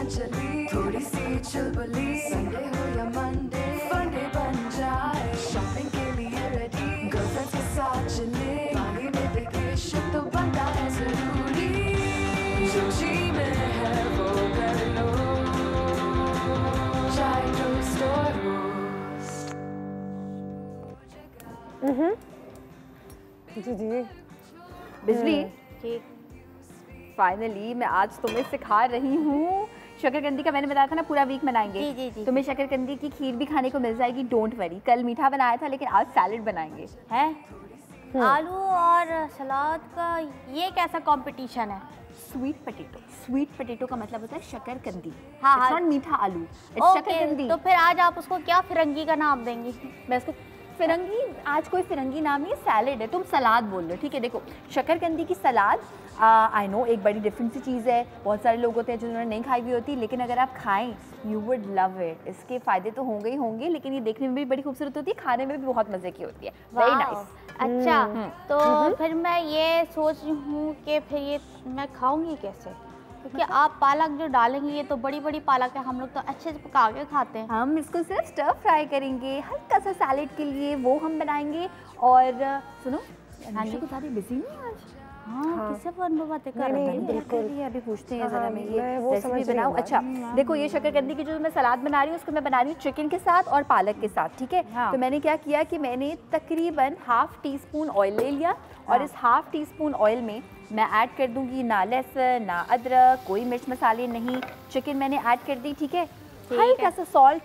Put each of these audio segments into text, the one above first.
चली, थोड़ी सी चुलबुली, संडे हो या मंडे, फंडे बन जाए, शॉपिंग के लिए रेडी, गर्लफ्रेंड्स के साथ चले, बाली में वेकेशन तो बनता है जरूरी, जो जी में है वो कर लो, चाहे टोस्ट और रोस्ट। जी जी बिजली, ठीक। फाइनली मैं आज तुम्हें सिखा रही हूँ। शकरकंदी का मैंने बताया था ना पूरा वीक मनाएंगे। जी जी जी। तुम्हें शकरकंदी की खीर भी खाने को मिल जाएगी, डोंट वरी। कल मीठा बनाया था लेकिन आज सैलेड बनाएंगे। है आलू और सलाद का ये कैसा कंपटीशन है? स्वीट पोटैटो, स्वीट पोटैटो का मतलब होता है शकरकंदी। हाँ, इट्स हाँ। नॉट मीठा आलू, इट्स ओके, शकरकंदी। तो फिर आज आप उसको क्या फिरंगी का नाम देंगी? मैं इसको फिरंगी, आज कोई फिरंगी नाम नहीं है, सैलेड है। तुम सलाद बोल रहे हो, ठीक है। देखो शकरकंदी की सलाद, आई नो एक बड़ी डिफरेंट सी चीज़ है, बहुत सारे लोग होते हैं जिन्होंने नहीं खाई हुई होती, लेकिन अगर आप खाएं यू वुड लव इट। इसके फ़ायदे तो होंगे ही होंगे, लेकिन ये देखने में भी बड़ी खूबसूरत होती है, खाने में भी बहुत मज़े की होती है। Very nice. अच्छा, तो फिर मैं ये सोच रही हूँ कि फिर ये मैं खाऊंगी कैसे? क्योंकि आप पालक जो डालेंगे ये तो बड़ी बड़ी पालक है, हम लोग तो अच्छे से पका के खाते हैं। हम इसको सिर्फ स्टर फ्राई करेंगे, हल्का सा सैलेड के लिए वो हम बनाएंगे। और सुनो, हाँ जी, ज़्यादा बिजी नहीं आज? हाँ, किससे फोन पे बातें कर रहे हैं? बिल्कुल, अभी पूछते हैं ज़रा, मैं ये वो रेसिपी बनाऊँ। अच्छा देखो, ये शकरकंदी की जो मैं सलाद बना रही हूँ उसको मैं बना रही हूँ चिकन के साथ और पालक के साथ, ठीक है। हाँ। तो मैंने क्या किया कि मैंने तकरीबन ½ टीस्पून ऑयल ले लिया और इस ½ टीस्पून ऑयल में मैं ऐड कर दूंगी ना लहसुन ना अदरक, कोई मिर्च मसाले नहीं। चिकन मैंने ऐड कर दी, ठीक है। हल्का सा सॉल्ट,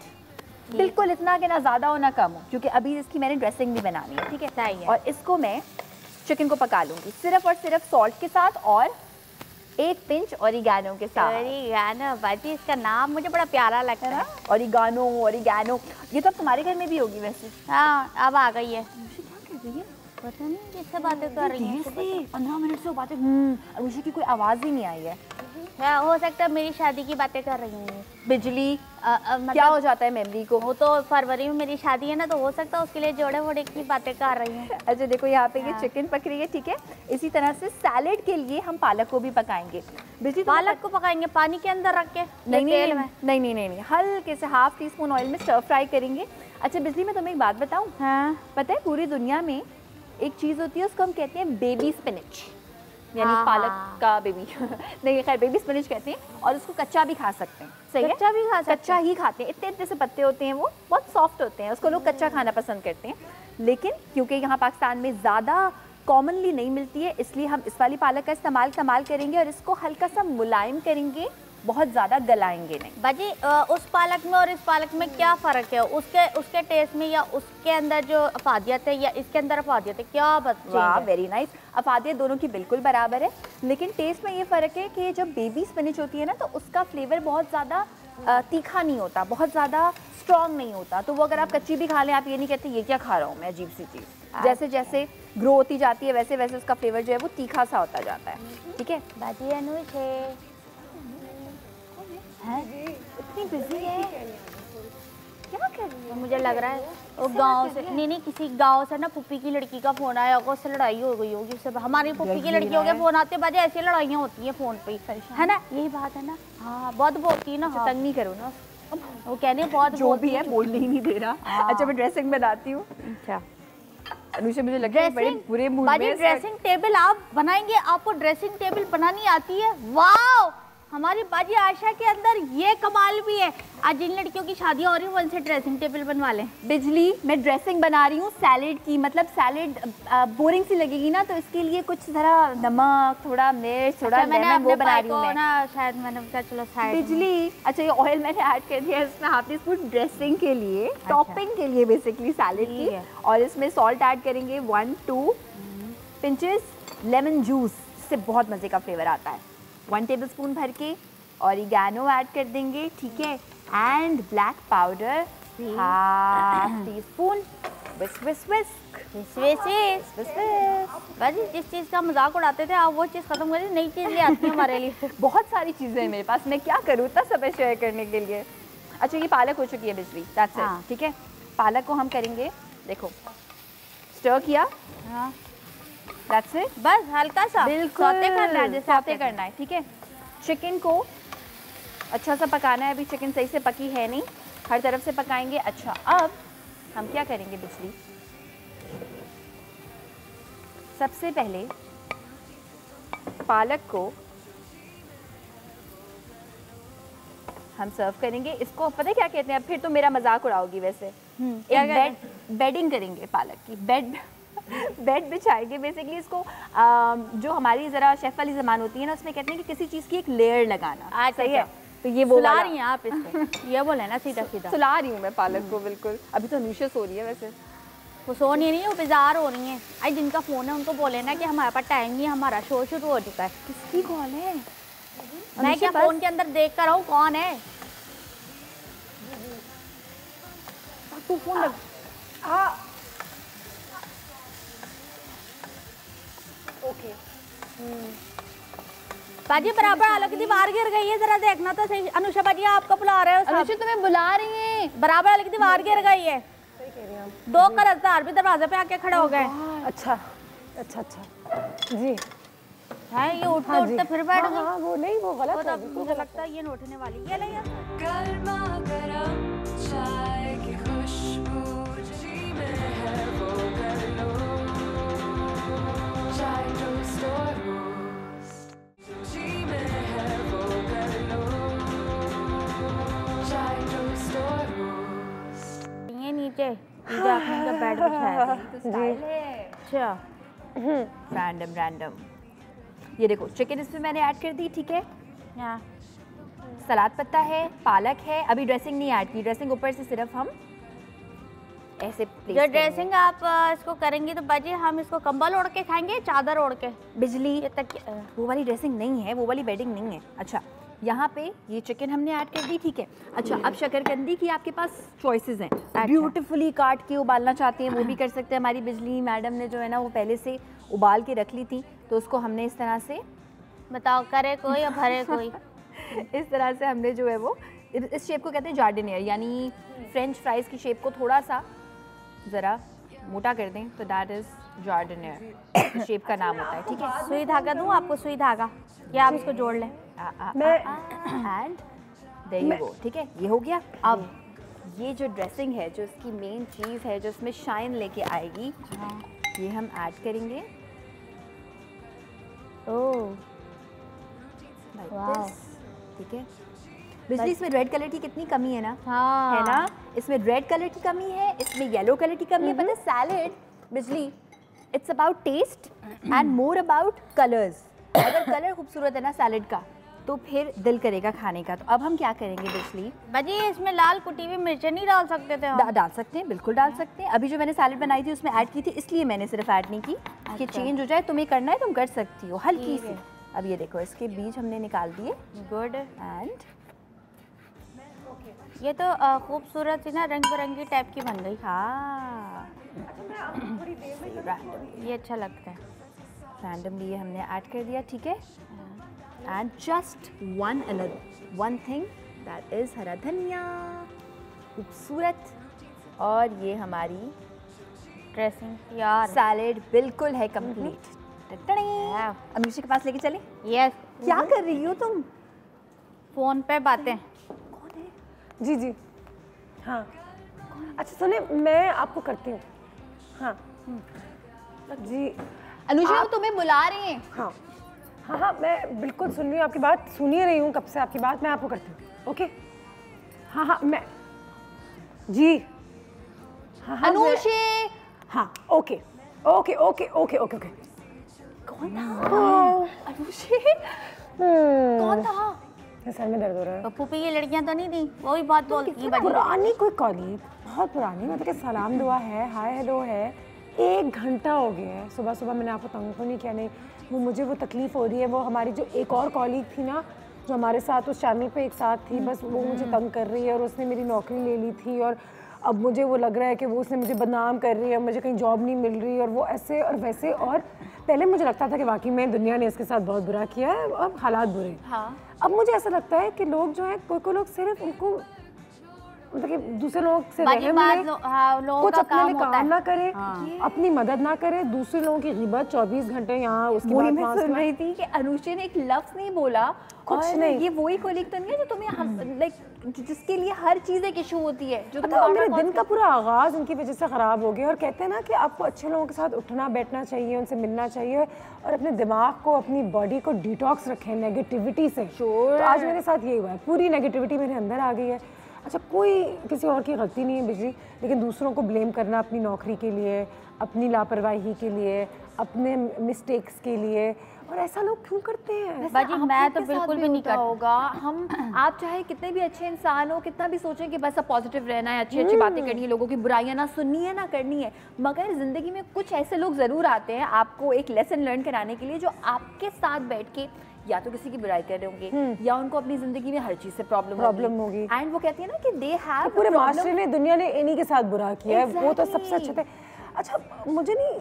बिल्कुल इतना कि ना ज़्यादा हो ना कम हो, क्योंकि अभी इसकी मैंने ड्रेसिंग भी बनानी है, ठीक है। सही है। और इसको मैं चिकन को पका लूँगी सिर्फ और सिर्फ सॉल्ट के साथ और 1 पिंच ऑरिगैनो के साथ। ऑरिगैनो, बाजी इसका नाम मुझे बड़ा प्यारा लगता है। ऑरिगैनो, ऑरिगैनो, ये तो अब तुम्हारे घर में भी होगी वैसे। हाँ, अब आ गई है। क्या कर रही है? पता नहीं किससे बातें कर रही हैं। 15 मिनट से बातें अनुषा की कोई आवाज़ ही नहीं आई है। क्या हो सकता है मेरी शादी की बातें कर रही हूँ? बिजली मतलब क्या हो जाता है मेमोरी को? वो तो फरवरी में मेरी शादी है ना, तो हो सकता है उसके लिए जोड़े वोड़े की बातें कर रही हूँ। अच्छा देखो, यहाँ पे ये चिकन पक रही है, ठीक है। इसी तरह से सैलेड के लिए हम पालक को भी पकाएंगे। बिजली पालक को पकाएंगे पानी के अंदर रख के? नहीं, हल्के से ½ टीस्पून ऑयल में स्टर फ्राई करेंगे। अच्छा बिजली, मैं तुम्हें एक बात बताऊँ? हाँ। पता है पूरी दुनिया में एक चीज़ होती है, उसको हम कहते हैं बेबी स्पिनच, यानी हाँ, पालक का बेबी नहीं, खैर बेबी स्पिनच कहते हैं। और उसको कच्चा भी खा सकते हैं। सही है, कच्चा भी खा सकते हैं? कच्चा ही खाते हैं। इतने इतने से पत्ते होते हैं, वो बहुत सॉफ्ट होते हैं, उसको लोग कच्चा खाना पसंद करते हैं। लेकिन क्योंकि यहाँ पाकिस्तान में ज़्यादा कॉमनली नहीं मिलती है, इसलिए हम इस वाली पालक का इस्तेमाल करेंगे और इसको हल्का सा मुलायम करेंगे, बहुत ज़्यादा गलाएंगे नहीं। बाजी उस पालक में और इस पालक में क्या फ़र्क है? उसके टेस्ट में या उसके अंदर जो अफादियत है या इसके अंदर अफादियत है, क्या वाह, वेरी नाइस। अफादियत दोनों की बिल्कुल बराबर है, लेकिन टेस्ट में ये फ़र्क है कि जब बेबी स्पिनच होती है ना, तो उसका फ्लेवर बहुत ज़्यादा तीखा नहीं होता, बहुत ज़्यादा स्ट्रॉन्ग नहीं होता। तो वो अगर आप कच्ची भी खा लें, आप ये नहीं कहते ये क्या खा रहा हूँ मैं, अजीब सी चीज़। जैसे जैसे ग्रो होती जाती है वैसे वैसे उसका फ्लेवर जो है वो तीखा सा होता जाता है, ठीक है। बाजी अनुज है इतनी बिजी है, क्या कर रही है? मुझे लग रहा है वो गांव से नहीं किसी गांव से ना पुप्पी की लड़की का फोन आया होगा, उससे लड़ाई हो गई होगी उससे। हमारी पुप्पी की लड़कियों के फोन आते बाजे ऐसी लड़ाइयाँ होती हैं फोन पे, है ना? यही बात है ना। हाँ, बहुत बोलती है ना। हाँ। तंग नहीं करो ना, वो कहने बहुत जो भी है बोलने ही नहीं दे रहा। अच्छा मैं ड्रेसिंग बनाती हूँ। अच्छा अनुषा, मुझे लगता है बड़े बुरे मूड में। ड्रेसिंग टेबल आप बनाएंगे? आपको ड्रेसिंग टेबल बनानी आती है? वाह, हमारी बाजी आशा के अंदर ये कमाल भी है। आज जिन लड़कियों की शादियां हो रही हैं वो उनसे ड्रेसिंग टेबल बनवा लें। बिजली, मैं ड्रेसिंग बना रही हूँ सैलेड की, मतलब सैलेड बोरिंग सी लगेगी ना, तो इसके लिए कुछ ज़रा नमक, थोड़ा मिर्च, थोड़ा लेमन, वो बना रही हूँ मैं ना। शायद मैंने कहा चलो साइड बिजली। अच्छा ये ऑयल मैंने ऐड कर दिया है इसमें ½ टीस्पून ड्रेसिंग के लिए, टॉपिंग के लिए बेसिकली सैलेड की। और इसमें सॉल्ट ऐड करेंगे 1-2 पिंचेस लेमन जूस, इससे बहुत मज़े का फ्लेवर आता है। 1 टेबलस्पून भर के ऑरिगैनो ऐड कर देंगे, ठीक है। And black powder ½ teaspoon. बाजी जिस चीज़ का मजाक उड़ाते थे आप वो चीज़ खत्म कर दी, नई चीज़ ले आती है हमारे लिए। बहुत सारी चीज़ें हैं मेरे पास, मैं क्या करूँ इतना सब शेयर करने के लिए। अच्छा ये पालक हो चुकी है बिजली, दैट्स इट, ठीक है। पालक को हम करेंगे, देखो स्टर किया, हाँ दैट्स इट, बस हल्का सा बिल्कुल सौते करना है, जैसे सौते करना है, ठीक है। चिकन को अच्छा सा पकाना है, अभी चिकन सही से पकी है नहीं, हर तरफ से पकाएंगे। अच्छा अब हम क्या करेंगे बिजली, सबसे पहले पालक को हम सर्व करेंगे। इसको पता है क्या कहते हैं, अब फिर तो मेरा मजाक उड़ाओगी वैसे, एक बेडिंग करेंगे पालक की, बेड बिछाएंगे बेसिकली इसको। जो हमारी ज़रा शेफ वाली ज़बान होती है ना, उसमें कहते हैं कि किसी चीज़ की एक लेयर लगाना। सही है, तो ये वो सुला रही हैं आप इसको ये बोले ना सीधा सीधा सुला रही हूँ मैं पालक को बिल्कुल। अभी तो अनुषा सो रही है वैसे, वो सो नहीं रही है, वो बेजार हो रही है। आज जिनका फ़ोन है उनको बोले ना कि हमारे पास टाइम नहीं, हमारा शो शुरू हो चुका है। किसकी कॉल है? मैं क्या फ़ोन के अंदर देख कर आऊँ कौन है? तू फोन लग ओके। बाजी बराबर आलू की दीवार गिर गई है, जरा देखना तो सही। अनुषा बाजी आपको बुला रहे हो। अनुषा तुम्हें बुला रही हैं। बराबर आलू की दीवार गिर गई है। दो कर्जदार भी दरवाजे पे आके खड़े हो गए। अच्छा अच्छा अच्छा जी है ये उठते उठते फिर बैठ गई। हाँ वो नहीं, वो गलत है। मुझे लगता है ये उठने वाली। ये ले गर्मा गर्म चाय की खुशबू जी में है वो कर लो, चाय टोस्ट और रोस्ट जी में है वो कर लो, चाय टोस्ट और रोस्ट। ये नीचे आपने का बेड बिछाया है। अच्छा रैंडम ये देखो चिकन इसमें मैंने ऐड कर दी, ठीक है। हाँ सलाद पत्ता है, पालक है, अभी ड्रेसिंग नहीं ऐड की, ड्रेसिंग ऊपर से सिर्फ हम ऐसे जो ड्रेसिंग आप इसको करेंगे तो बाजी हम इसको कंबल ओढ़ के खाएंगे, चादर ओढ़ के। बिजली ये तक वो वाली ड्रेसिंग नहीं है, वो वाली बेडिंग नहीं है। अच्छा यहाँ पे ये चिकन हमने ऐड कर दी, ठीक है। अच्छा अब शकरकंदी की आपके पास चॉइसेस हैं। ब्यूटीफुली काट के उबालना चाहते हैं वो भी कर सकते हैं। हमारी बिजली मैडम ने जो है ना वो पहले से उबाल के रख ली थी, तो उसको हमने इस तरह से, बताओ करे कोई या भरे कोई इस तरह से हमने जो है वो इस शेप को कहते हैं जार्डिनियर, यानी फ्रेंच फ्राइज की शेप को थोड़ा सा ज़रा मोटा कर दें तो दैट इज़ जार्डिनियर शेप का नाम होता है, ठीक है। सुई धागा दूं आपको, सुई धागा या आप इसको जोड़ लें। एंड देयर यू गो, ठीक है। ये हो गया। अब ये जो ड्रेसिंग है, जो इसकी मेन चीज़ है, जो इसमें शाइन लेके आएगी, ये हम ऐड करेंगे। ओह ठीक है। बिजली इसमें रेड कलर की कितनी कमी है ना, हाँ है ना। इसमें रेड कलर की कमी है, इसमें येलो कलर की कमी है। पता है सैलेड बिजली it's about taste and more about colours. अगर कलर खूबसूरत है ना सैलेड का तो फिर दिल करेगा खाने का। तो अब हम क्या करेंगे बिजली, बाजी इसमें लाल कुटी हुई मिर्चें नहीं डाल सकते थे हम? डाल सकते हैं, बिल्कुल डाल सकते हैं। अभी जो मैंने सैलेड बनाई थी उसमें ऐड की थी, इसलिए मैंने सिर्फ ऐड नहीं की कि चेंज हो जाए। तुम्हें करना है तुम कर सकती हो हल्की सी। अब ये देखो इसके बीज हमने निकाल दिए। गुड। एंड ये तो खूबसूरत सी ना रंग बिरंगी टाइप की बन गई। हाँ ये अच्छा लगता है। रैंडमली ये हमने ऐड कर दिया, ठीक है। And just one thing that is हरा धनिया, खूबसूरत। और ये हमारी ड्रेसिंग यार, सैलेड बिल्कुल है कंप्लीट। अनुषा के पास लेके चले। यस। क्या कर रही हो तुम? फोन पे बातें। कौन है? जी जी हाँ अच्छा सुने, मैं आपको करती हूँ। हाँ जी अनुषा वो तुम्हें बुला रही हैं। हाँ हाँ हाँ मैं बिल्कुल सुन रही हूँ आपकी बात, सुन ही रही हूँ कब से आपकी बात। मैं आपको करती हूँ। ओके हाँ हाँ मैं जी हाँ हाँ अनुषा हाँ okay okay okay okay okay okay. कौन था? अनुषा कौन था? सर में दर्द हो रहा है। तो पुप्पी की लड़कियां तो नहीं थी, वो भी बहुत बोलती हैं। पुरानी कोई कॉलीग, बहुत पुरानी, मतलब कि सलाम दुआ है, हाय हेलो है। 1 घंटा हो गया है, सुबह सुबह मैंने आपको तंग तो नहीं किया। नहीं वो मुझे वो तकलीफ़ हो रही है, वो हमारी जो एक और कॉलीग थी ना जो हमारे साथ उस चैनल पे एक साथ थी, बस वो मुझे तंग कर रही है और उसने मेरी नौकरी ले ली थी और अब मुझे वो लग रहा है कि वो उसने मुझे बदनाम कर रही है, मुझे कहीं जॉब नहीं मिल रही और वो ऐसे और वैसे। और पहले मुझे लगता था कि वाकई में दुनिया ने इसके साथ बहुत बुरा किया है, अब हालात बुरे हैं। हाँ। अब मुझे ऐसा लगता है कि लोग जो हैं, कोई लोग सिर्फ उनको मतलब कि दूसरे लोगों से बाकी रहम बात ले, हाँ, लोगों कुछ का अपने लिए काम होता काम है। ना करे, हाँ। अपनी मदद ना करे, दूसरे लोगों की गिबत 24 घंटे यहाँ उसकी वही बात मैं वहाँ सुन उसकी रही थी कि अनुष्का ने एक लफ्ज नहीं बोला, कुछ और नहीं। ये वही कोलीग तो नहीं है जो तुम्हें लाइक जिसके लिए हर चीज एक इशू होती है, जो पता है मेरे दिन का पूरा आगाज उनकी वजह से खराब हो गया। और कहते हैं ना कि आपको अच्छे लोगों के साथ उठना बैठना चाहिए, उनसे मिलना चाहिए और अपने दिमाग को अपनी बॉडी को डिटॉक्स रखें नेगेटिविटी से। तो आज मेरे साथ यही हुआ है, पूरी नेगेटिविटी मेरे अंदर आ गई है। अच्छा, कोई किसी और की गलती नहीं है बिजली, लेकिन दूसरों को ब्लेम करना अपनी नौकरी के लिए, अपनी लापरवाही के लिए, अपने मिस्टेक्स के लिए, और ऐसा लोग क्यों करते हैं? बाजी मैं तो बिल्कुल भी नहीं करती। होगा हम आप चाहे कितने भी अच्छे इंसान हो, कितना भी सोचें कि बस अब पॉजिटिव रहना है, अच्छी अच्छी बातें करनी है, लोगों की बुराइयां ना सुननी है ना करनी है, मगर जिंदगी में कुछ ऐसे लोग जरूर आते हैं आपको एक लेसन लर्न कराने के लिए, जो आपके साथ बैठ के या तो किसी की बुराई कर रहे होंगे या उनको अपनी जिंदगी में हर चीज से प्रॉब्लम होगी। एंड वो कहती है ना कि दे हैव पूरे माशरे ने, दुनिया ने इन्हीं के साथ बुरा किया है, वो तो सबसे अच्छे थे। अच्छा, मुझे नहीं,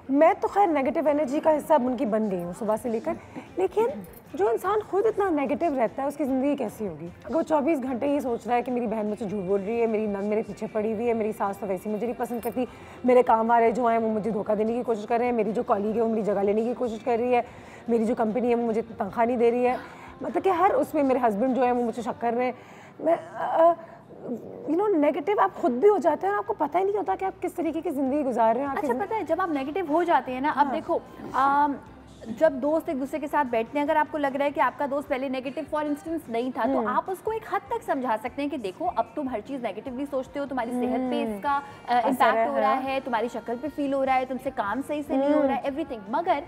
मैं तो खैर नेगेटिव एनर्जी का हिस्सा उनकी बन गई हूँ सुबह से लेकर, लेकिन जो इंसान खुद इतना नेगेटिव रहता है उसकी ज़िंदगी कैसी होगी? अगर वो 24 घंटे ये सोच रहा है कि मेरी बहन मुझसे झूठ बोल रही है, मेरी नंद मेरे पीछे पड़ी हुई है, मेरी सास तो वैसी मुझे नहीं पसंद करती, मेरे काम वाले जो हैं वो मुझे धोखा देने की कोशिश कर रहे हैं, मेरी जो कॉलीग है वो मेरी जगह लेने की कोशिश कर रही है, मेरी जो कंपनी है वो मुझे तनख्वाह नहीं दे रही है, मतलब कि हर उसमें मेरे हस्बैंड जो है वो मुझे शक कर रहे हैं। मैं नेगेटिव आप खुद भी हो जाते हैं और आपको पता ही नहीं होता कि आप किस तरीके की ज़िंदगी गुजार रहे हैं। अच्छा, पता है जब आप नेगेटिव हो जाते हैं ना, अब देखो जब दोस्त एक दूसरे के साथ बैठते हैं, अगर आपको लग रहा है कि आपका दोस्त पहले नेगेटिव फॉर इंस्टेंस नहीं था, तो आप उसको एक हद तक समझा सकते हैं कि देखो अब तुम हर चीज़ नेगेटिवली सोचते हो, तुम्हारी सेहत पे इसका इम्पैक्ट हो रहा है, तुम्हारी शक्ल पे फील हो रहा है, तुमसे काम सही से नहीं हो रहा है, एवरीथिंग। मगर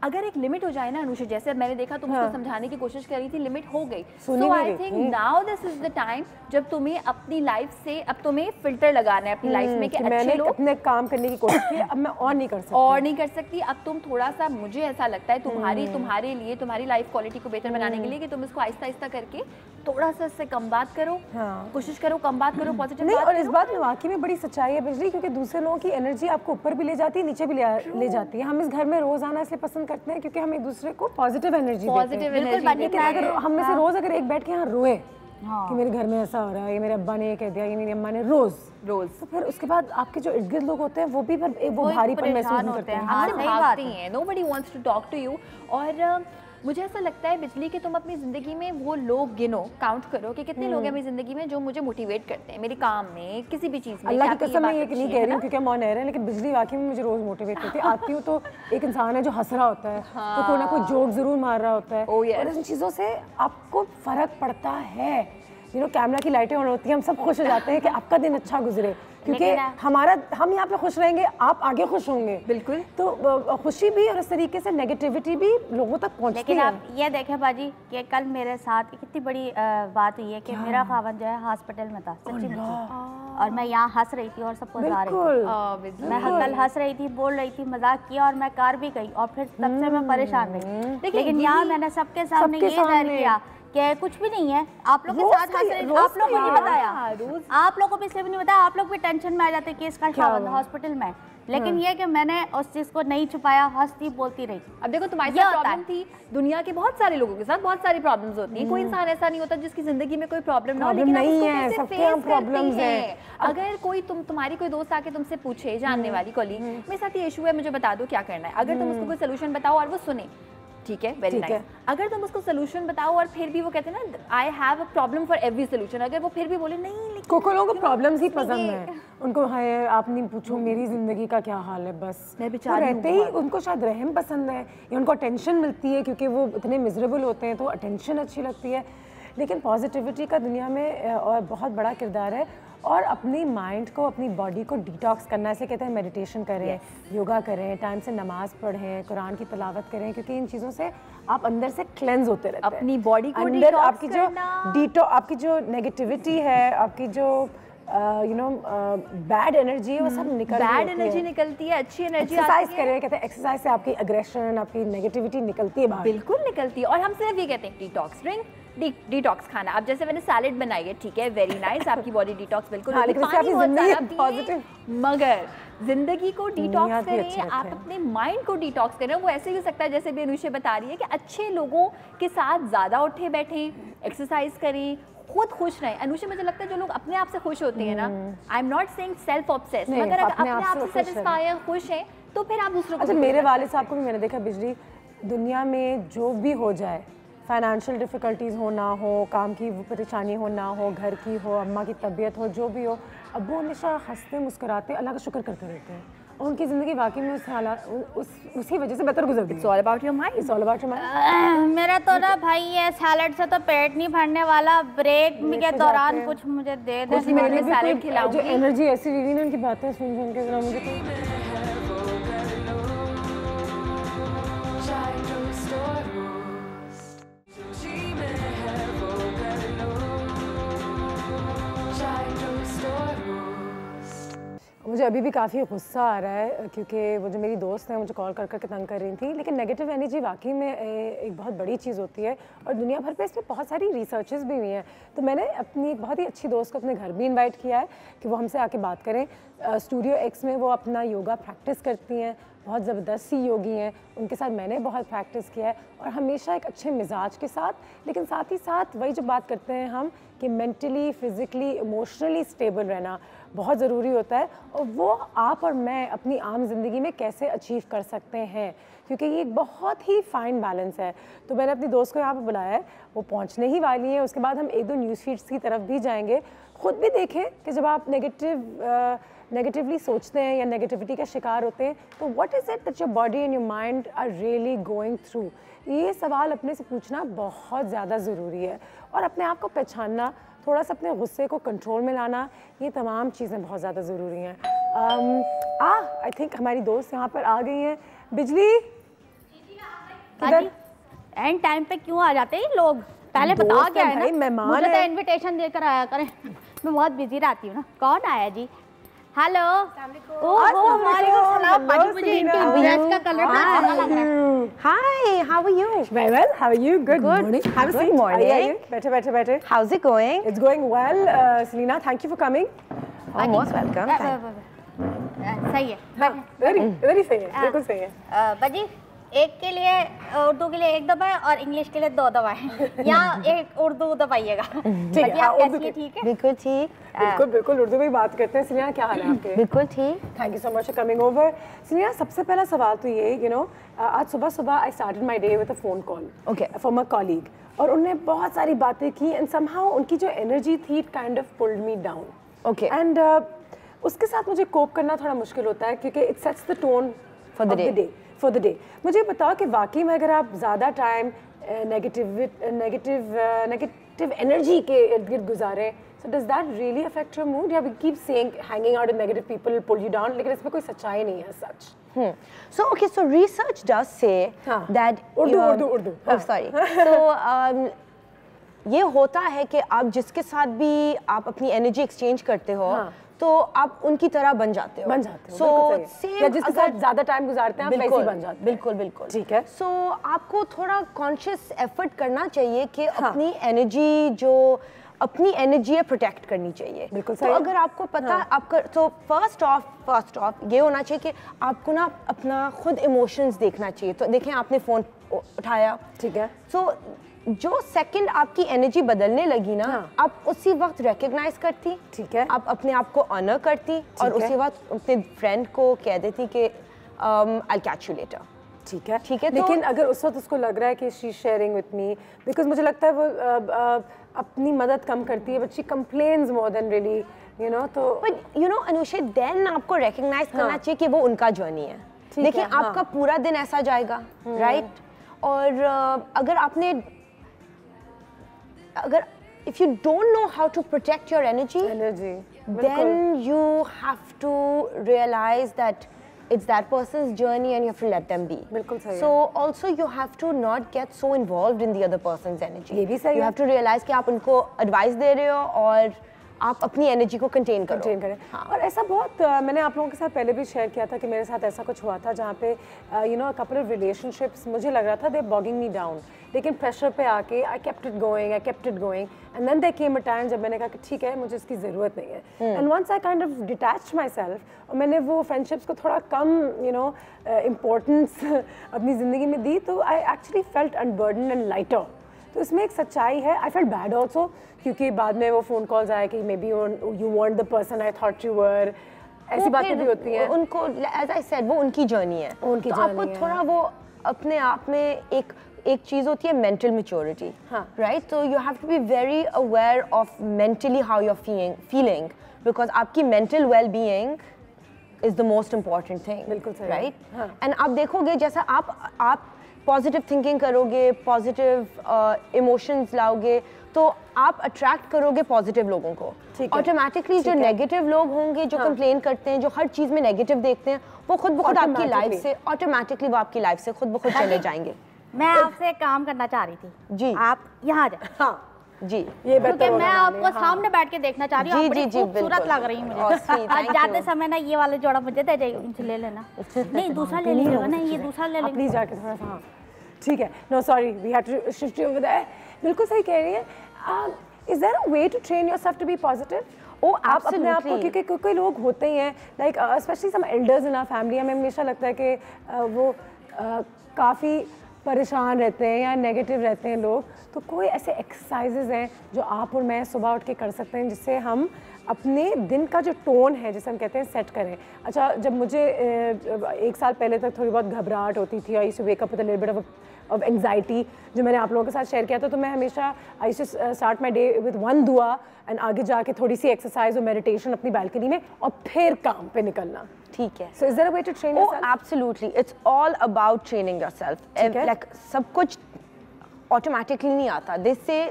अगर एक लिमिट हो जाए ना अनुषा, जैसे मैंने देखा तुम उसको समझाने की कोशिश कर रही थी, लिमिट हो गई, so I think now this is the time जब तुम्हें अपनी लाइफ से अब तुम्हें फिल्टर लगाना है अपनी लाइफ में कि अच्छे लोग अपने काम करने की कोशिश की, अब मैं और नहीं कर सकती, और नहीं कर सकती। अब तुम थोड़ा सा, मुझे ऐसा लगता है तुम्हारे लिए, तुम्हारी लाइफ क्वालिटी को बेहतर बनाने के लिए, कि तुम इसको आहिस्ता आहिस्ता करके थोड़ा सा इससे कम बात करो, कोशिश करो कम बात करो, पॉजिटिव नहीं। बात और करो। इस बात में वाकई में बड़ी सच्चाई है बिजली, क्योंकि दूसरे लोगों की एनर्जी आपको ऊपर भी ले जाती है, नीचे भी ले जाती है। हम इस घर में रोज आना इसलिए पसंद करते हैं क्योंकि हम एक दूसरे को पॉजिटिव एनर्जी देते हैं। लेकिन अगर हम में से रोज अगर एक बैठ के यहाँ रोए कि मेरे घर में ऐसा हो रहा है, ये मेरे अब्बा ने ये कह दिया, ये मेरी अम्मा ने, रोज, तो फिर उसके बाद आपके जो इर्द गिर्द लोग होते हैं वो भी वो भारीपन महसूस नहीं करते हैं, आपसे भागती हैं, nobody wants to talk to you। और मुझे ऐसा लगता है बिजली कि तुम अपनी ज़िंदगी में वो लोग गिनो, काउंट करो कि कितने लोग हैं मेरी ज़िंदगी में जो मुझे मोटिवेट करते हैं, मेरे काम में, किसी भी चीज़ में। अल्लाह की कसम मैं ये नहीं कह रही हूँ क्योंकि हम ऑन एयर है, लेकिन बिजली वाकई में मुझे रोज़ मोटिवेट करती है। आती हूँ तो एक इंसान है जो हंस रहा होता है, तो कोई ना कोई जोक ज़रूर मार रहा होता है, और इन चीज़ों से आपको फ़र्क पड़ता है। कैमरा की लाइटें ऑन होती हैं, हम सब खुश हो जाते हैं कि आपका दिन अच्छा गुजरे, क्योंकि हम यहाँ पे खुश रहेंगे, आप आगे खुश होंगे। बिल्कुल। तो खुशी भी और इस तरीके से नेगेटिविटी भी लोगों तक पहुँचती है। लेकिन आप ये देखें बाजी कि कल मेरे साथ कितनी बड़ी बात हुई है कि मेरा खावन जो है हॉस्पिटल में था, सच्ची में, और मैं यहाँ हंस रही थी और सबको जा रही थी। मैं कल हंस रही थी, बोल रही थी, मजाक किया और मैं कार भी गई, और फिर तब से मैं परेशान रही। लेकिन यहाँ मैंने सबके सामने ये जाहिर किया कि कुछ भी नहीं है, आप लोग के साथ हंस रहे, आप लोगों को नहीं बताया, आप लोगों को इसलिए भी नहीं बताया, आप लोग भी टेंशन में आ जाते कि इसका खावन हॉस्पिटल में। लेकिन ये कि मैंने उस चीज को नहीं छुपाया, हंसती बोलती रही। अब देखो तुम्हारे साथ प्रॉब्लम थी, दुनिया के बहुत सारे लोगों के साथ बहुत सारी प्रॉब्लम्स होती हैं, कोई इंसान ऐसा नहीं होता जिसकी जिंदगी में कोई प्रॉब्लम ना हो, लेकिन आप उसको कैसे फेस करती हैं। अगर कोई तुम्हारी कोई दोस्त आके तुमसे पूछे, जानने वाली कॉलीग, मेरे साथ ये इशू है, मुझे बता दो क्या करना है, अगर तुम उसको कोई सोल्यूशन बताओ और वो सुने, ठीक है, वेरी नाइस। अगर तुम उसको सोल्यूशन बताओ और फिर भी वो कहते हैं ना I have a problem for every solution, अगर वो फिर भी बोले नहीं, कोई लोगों को प्रॉब्लम्स ही पसंद है, उनको हाय आप नहीं पूछो मेरी जिंदगी का क्या हाल है, बस मैं बेचारी रहते ही, उनको शायद रहम पसंद है या उनको अटेंशन मिलती है क्योंकि वो इतने मिजरेबल होते हैं तो अटेंशन अच्छी लगती है। लेकिन पॉजिटिविटी का दुनिया में और बहुत बड़ा किरदार है, और अपनी माइंड को, अपनी बॉडी को डिटॉक्स करना, ऐसे कहते हैं मेडिटेशन करें, योगा करें, टाइम से नमाज पढ़ें, कुरान की तिलावत करें, क्योंकि इन चीज़ों से आप अंदर से क्लेंस होते रहते हैं। अपनी बॉडी को अंदर आपकी जो नेगेटिविटी है, आपकी जो बैड एनर्जी है, वो सब बैड एनर्जी निकलती है, अच्छी एनर्जी एक्सरसाइज करें, कहते हैं एक्सरसाइज से आपकी एग्रेशन, आपकी नेगेटिविटी निकलती है बाहर। बिल्कुल निकलती है। और हम सिर्फ ये कहते हैं डिटॉक्स ड्रिंक, डिटॉक्स खाना। अब जैसे मैंने सैलेड बनाई है, ठीक है, वेरी नाइस, आपकी बॉडी डिटॉक्स बिल्कुल, मगर जिंदगी को डिटॉक्स करें, आप अपने माइंड को डिटॉक्स करें। वो ऐसे ही हो सकता है जैसे भी अनुषा बता रही है कि अच्छे लोगों के साथ ज़्यादा उठे बैठें, एक्सरसाइज करें, खुद खुश रहें। अनुषा मुझे लगता है जो लोग अपने आप से खुश होते हैं ना, I am not saying self obsessed, मगर अगर अपने आप से सेटिस्फाई है, खुश हैं, तो फिर आप दूसरों को। अच्छा, मेरे वालिद साहब को भी मैंने देखा, बिजली दुनिया में जो भी हो जाए, फाइनेंशियल डिफ़िकल्टीज़ हो ना हो, काम की परेशानी हो ना हो, घर की हो, अम्मा की तबीयत हो, जो भी हो, अब वो हमेशा हंसते मुस्कुराते अल्लाह का शुक्र करते रहते हैं और उनकी ज़िंदगी वाकई में उसी वजह से बेहतर गुजरती है। It's all about your mind. It's all about your mind. मेरा तो ना भाई ये सैलड से तो पेट नहीं भरने वाला, ब्रेक के दौरान कुछ मुझे दे दे। मैंने सैलड खिलाऊंगी, जो एनर्जी ऐसी हुई ना उनकी बातें सुन के जरा मुझे तो मुझे अभी भी काफ़ी गुस्सा आ रहा है क्योंकि वो जो मेरी दोस्त है मुझे कॉल कर कर के तंग कर रही थी। लेकिन नेगेटिव एनर्जी वाकई में एक बहुत बड़ी चीज़ होती है और दुनिया भर पे इसमें बहुत सारी रिसर्चेस भी हुई हैं। तो मैंने अपनी एक बहुत ही अच्छी दोस्त को अपने घर भी इनवाइट किया है कि वो हमसे आके बात करें। स्टूडियो एक्स में वो अपना योगा प्रैक्टिस करती हैं, बहुत ज़बरदस्त सी योगी हैं, उनके साथ मैंने बहुत प्रैक्टिस किया है और हमेशा एक अच्छे मिजाज के साथ, लेकिन साथ ही साथ वही जो बात करते हैं हम कि मेंटली, फिज़िकली, इमोशनली स्टेबल रहना बहुत ज़रूरी होता है और वो आप और मैं अपनी आम ज़िंदगी में कैसे अचीव कर सकते हैं, क्योंकि ये एक बहुत ही फ़ाइन बैलेंस है। तो मैंने अपनी दोस्त को यहाँ पर बुलाया है, वो पहुँचने ही वाली है, उसके बाद हम एक दो न्यूज़ फीड्स की तरफ भी जाएंगे। ख़ुद भी देखें कि जब आप नेगेटिवली सोचते हैं या नेगेटिविटी का शिकार होते हैं तो what is it that your body and your mind are really going through. ये सवाल अपने से पूछना बहुत ज़्यादा ज़रूरी है और अपने आप को पहचानना, थोड़ा सा अपने गुस्से को कंट्रोल में लाना, ये तमाम चीज़ें बहुत ज़्यादा ज़रूरी हैं। आई थिंक हमारी दोस्त यहाँ पर आ गई हैं। बिजली किधर? एंड टाइम पे क्यों आ जाते हैं लोग? पहले बता क्या है ना, मुझे तो इनविटेशन देकर आया करें, मैं बहुत बिजी रहती हूँ ना। कौन आया जी? हेलो। ओह वालेकुम सलाम। बाजी मुझे इनके ड्रेस का कलर बड़ा अच्छा लग रहा है। Hi, how are you? Very well. How are you? Good morning. Have a good morning. Better. How's it going? It's going well. Selena, thank you for coming. Oh, most welcome. सही है। Very सही है, बिल्कुल सही है। बाजी एक के लिए उर्दू के लिए एक दबाएं और इंग्लिश के लिए 2 दबाएं या एक उर्दू दबाइएगा। ठीक है, हाँ, उर्दू ठीक है? बिल्कुल ठीक। बिल्कुल उर्दू में ही बात करते हैं। सिलिया, क्या हाल है आपके? बिल्कुल ठीक। Thank you so much for coming over. Cilia, सबसे पहला सवाल तो ये आज सुबह I started my day with a phone call from a colleague और उन्होंने बहुत सारी बातें की एंड समहाउ उनकी जो एनर्जी थी it kind of pulled me down. Okay. And उसके साथ मुझे कोप करना थोड़ा मुश्किल होता है क्योंकि it sets the tone for the day. मुझे बताओ कि वाकई में अगर आप ज़्यादा टाइम नेगेटिव एनर्जी के इर्द गिर्द गुजारें, so does that really affect your mood? Yeah, we keep saying hanging out with negative people will pull you down, लेकिन इसमें कोई सच्चाई नहीं है सच। So research does say that Urdu. Oh, sorry. So ये होता है कि आप जिसके साथ भी आप अपनी एनर्जी एक्सचेंज करते हो तो आप उनकी तरह बन जाते हो। So या जिसके साथ ज़्यादा टाइम गुजारते हैं आप वैसे बन जाते हैं। बिल्कुल। ठीक है। So आपको थोड़ा कॉन्शियस एफर्ट करना चाहिए कि अपनी एनर्जी जो अपनी एनर्जी है प्रोटेक्ट करनी चाहिए। बिल्कुल तो अगर आपको पता आपका तो फर्स्ट ऑफ ये होना चाहिए कि आपको ना अपना खुद इमोशंस देखना चाहिए। तो देखें आपने फ़ोन उठाया, ठीक है, सो जो सेकंड आपकी एनर्जी बदलने लगी ना आप उसी वक्त रिकग्नाइज करती, ठीक है, आप अपने आप को ऑनर करती और उसी वक्त अपने फ्रेंड को कह देती कि आई कैच यू लेटर। ठीक है। लेकिन अगर उस वक्त उसको लग रहा है कि she sharing with me because मुझे लगता है वो अपनी मदद कम करती है but she complains more than really तो बट अनुषा देन आपको रिकग्नाइज करना चाहिए कि वो उनका जर्नी है, लेकिन आपका पूरा दिन ऐसा जाएगा, राइट? और अगर if you don't know how to protect your energy then you have to realize that it's that person's journey and you have to let them be. बिल्कुल सही है। So also you have to not get so involved in the other person's energy. ये भी सही है। You have to realize कि आप उनको एडवाइस दे रहे हो और आप अपनी एनर्जी को कंटेन करें। और ऐसा बहुत मैंने आप लोगों के साथ पहले भी शेयर किया था कि मेरे साथ ऐसा कुछ हुआ था जहाँ पे कपल ऑफ रिलेशनशिप्स मुझे लग रहा था दे बॉगिंग मी डाउन, लेकिन प्रेशर पे आके I kept it going and then they came a time जब मैंने कहा कि ठीक है मुझे इसकी ज़रूरत नहीं है and once I kind of detached myself और मैंने वो फ्रेंडशिप्स को थोड़ा कम इम्पोर्टेंस अपनी ज़िंदगी में दी तो I actually felt unburdened and lighter. तो इसमें एक सच्चाई है. आई फेल्ट बैड ऑल्सो क्योंकि बाद में वो फ़ोन कॉल्स आए कि may be you want the person I thought you were. ऐसी बातें भी होती हैं. उनको एज आई सेड वो उनकी जर्नी है. उनकी तो आपको थोड़ा वो अपने आप में एक चीज़ होती है मेंटल मैच्योरिटी, राइट. तो you have to be very aware of mentally how you are feeling because आपकी mental well being is the most important thing. बिल्कुल सही. राइट. एंड आप देखोगे जैसा आप पॉजिटिव थिंकिंग करोगे, पॉजिटिव इमोशंस लाओगे, तो आप अट्रैक्ट करोगे पॉजिटिव लोगों को. ऑटोमेटिकली जो नेगेटिव लोग होंगे, जो कंप्लेन करते हैं, जो हर चीज़ में नेगेटिव देखते हैं, वो खुद ब खुद आपकी लाइफ से ऑटोमेटिकली वो आपकी लाइफ से खुद ब खुद चले जाएंगे. मैं आपसे एक काम करना चाह रही थी जी. आप यहाँ आ जाए. हाँ जी. ये क्योंकि मैं आपको सामने बैठ के देखना चाह रही हूँ. बड़ी खूबसूरत लग रही है मुझे. जाते समय ना ये वाला जोड़ा मुझे दे जाइए, इनसे ले लेना. नहीं दूसरा ले लीजिएगा ना, ये दूसरा ले लेंगे. प्लीज जाके थोड़ा सा. ठीक है. No sorry we had to shift you over there. बिल्कुल सही कह रही है. Is there a way to train yourself to be positive? आप अपने आप को, क्योंकि कोई लोग होते ही हैं like specially some elders in our family, हमें हमेशा लगता है कि वो काफ़ी परेशान रहते हैं या नेगेटिव रहते हैं लोग. तो कोई ऐसे एक्सरसाइजेज हैं जो आप और मैं सुबह उठ के कर सकते हैं जिससे हम अपने दिन का जो टोन है जिसे हम कहते हैं सेट करें? अच्छा, जब मुझे 1 साल पहले तक थोड़ी बहुत घबराहट होती थी, I used to wake up with a little bit of anxiety जो मैंने आप लोगों के साथ शेयर किया था, तो मैं हमेशा I used to start my day with 1 दुआ एंड आगे जाके थोड़ी सी एक्सरसाइज और मेडिटेशन अपनी बालकनी में और फिर काम पे निकलना. ठीक है. So is there a way to train yourself? Absolutely. It's all about training yourself. Like सब कुछ ऑटोमेटिकली नहीं आता. दिस से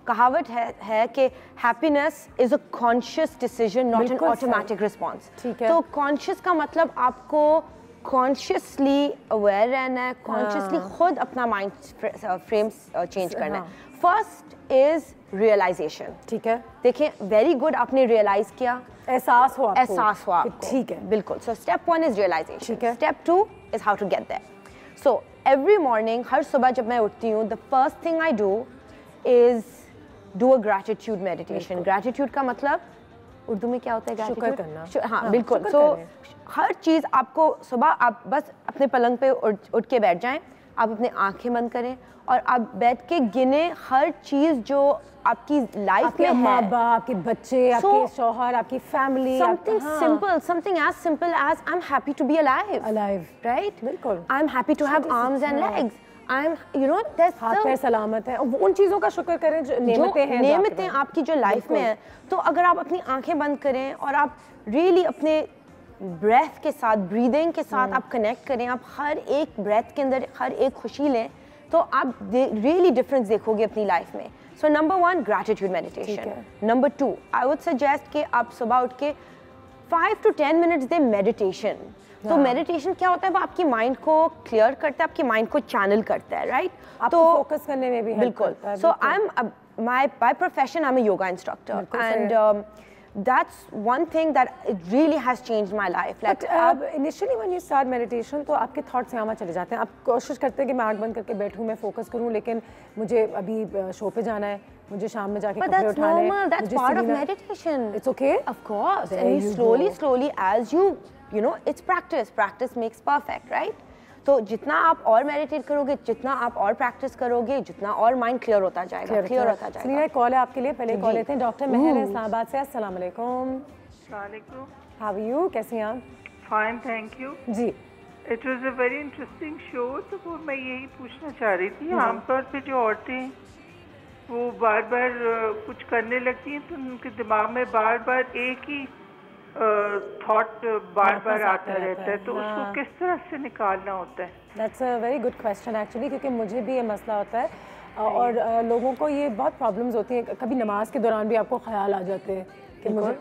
कहावत है कि happiness is a conscious decision not an automatic response. तो कॉन्शियस का मतलब आपको कॉन्शियसली अवेयर रहना है, कॉन्शियसली खुद अपना माइंड फ्रेम चेंज करना है. First is realisation. ठीक है. देखिए वेरी गुड, आपने रियलाइज किया, एहसास हुआ आपको. ठीक है. बिल्कुल. So step 1 is realisation. ठीक है. Step 2 is how to get there. So every morning, हर सुबह जब मैं उठती हूँ, the first thing I do is do a gratitude meditation. Gratitude का मतलब उर्दू में क्या होता है? शुक्र करना. हाँ बिल्कुल. सो हर चीज़ आपको सुबह आप बस अपने पलंग पे उठ के बैठ जाएं, आप अपने आंखें बंद करें और आप बैठ के गिने हर चीज़ जो आपकी लाइफ में है. माँ बाप, आपके बच्चे, आपके शौहर, आपकी family. Something simple, something as simple as I'm happy to be alive. Right? बिल्कुल. I'm happy to have arms and legs. I'm, you know, there's हाथ पैर सलामत है. उन चीज़ों का शुक्र करें जो नेमतें आपकी जो लाइफ में है. तो अगर आप अपनी आंखें बंद करें और आप रियली अपने ब्रेथ के साथ, ब्रीदिंग के साथ आप कनेक्ट करें, आप हर एक ब्रेथ के अंदर हर एक खुशी लें, तो आप रियली डिफरेंस देखोगे अपनी लाइफ में. So number 1 gratitude meditation. Number 2 I would suggest कि आप सुबह उठ के 5 to 10 मिनट्स दें मेडिटेशन. तो मेडिटेशन क्या होता है? वो आपकी माइंड को क्लियर करता है, आपकी माइंड को चैनल करता है. राइट. तो फोकस करने में भी हेल्प करता है. So I am by profession I'm a yoga instructor, and that's one thing that it really has changed my life. Like initially when you start meditation, तो आपके thoughts यहाँ चले जाते हैं. आप कोशिश करते हैं कि मैं आँख बंद करके बैठूँ, मैं फोकस करूँ, लेकिन मुझे अभी शो पे जाना है, मुझे शाम में जाके कपड़े उठाने हैं. But that's part of meditation. It's okay. Of course. And slowly as you know, it's practice makes perfect, right? तो जितना आप और मेडिटेट करोगे, जितना आप और प्रैक्टिस करोगे, जितना और माइंड क्लियर होता जाएगा. सुनिए, कॉल है आपके लिए. पहले कॉल लेते हैं. डॉक्टर मेहर इस्लामाबाद से. अस्सलाम वालेकुम. How are you? कैसे हैं आप? Fine, thank you. जी. It was a very interesting show. तो वो मैं यही पूछना चाह रही थी, आमतौर पे जो औरतें वो बार बार कुछ करने लगती हैं तो उनके दिमाग में बार बार एक ही थॉट बार बार आता रहता है, तो उसको किस तरह से निकालना होता है? That's a very good question actually, क्योंकि मुझे भी ये मसला होता है और लोगों को ये बहुत प्रॉब्लम्स होती हैं. कभी नमाज के दौरान भी आपको ख्याल आ जाते हैं कि मुझे,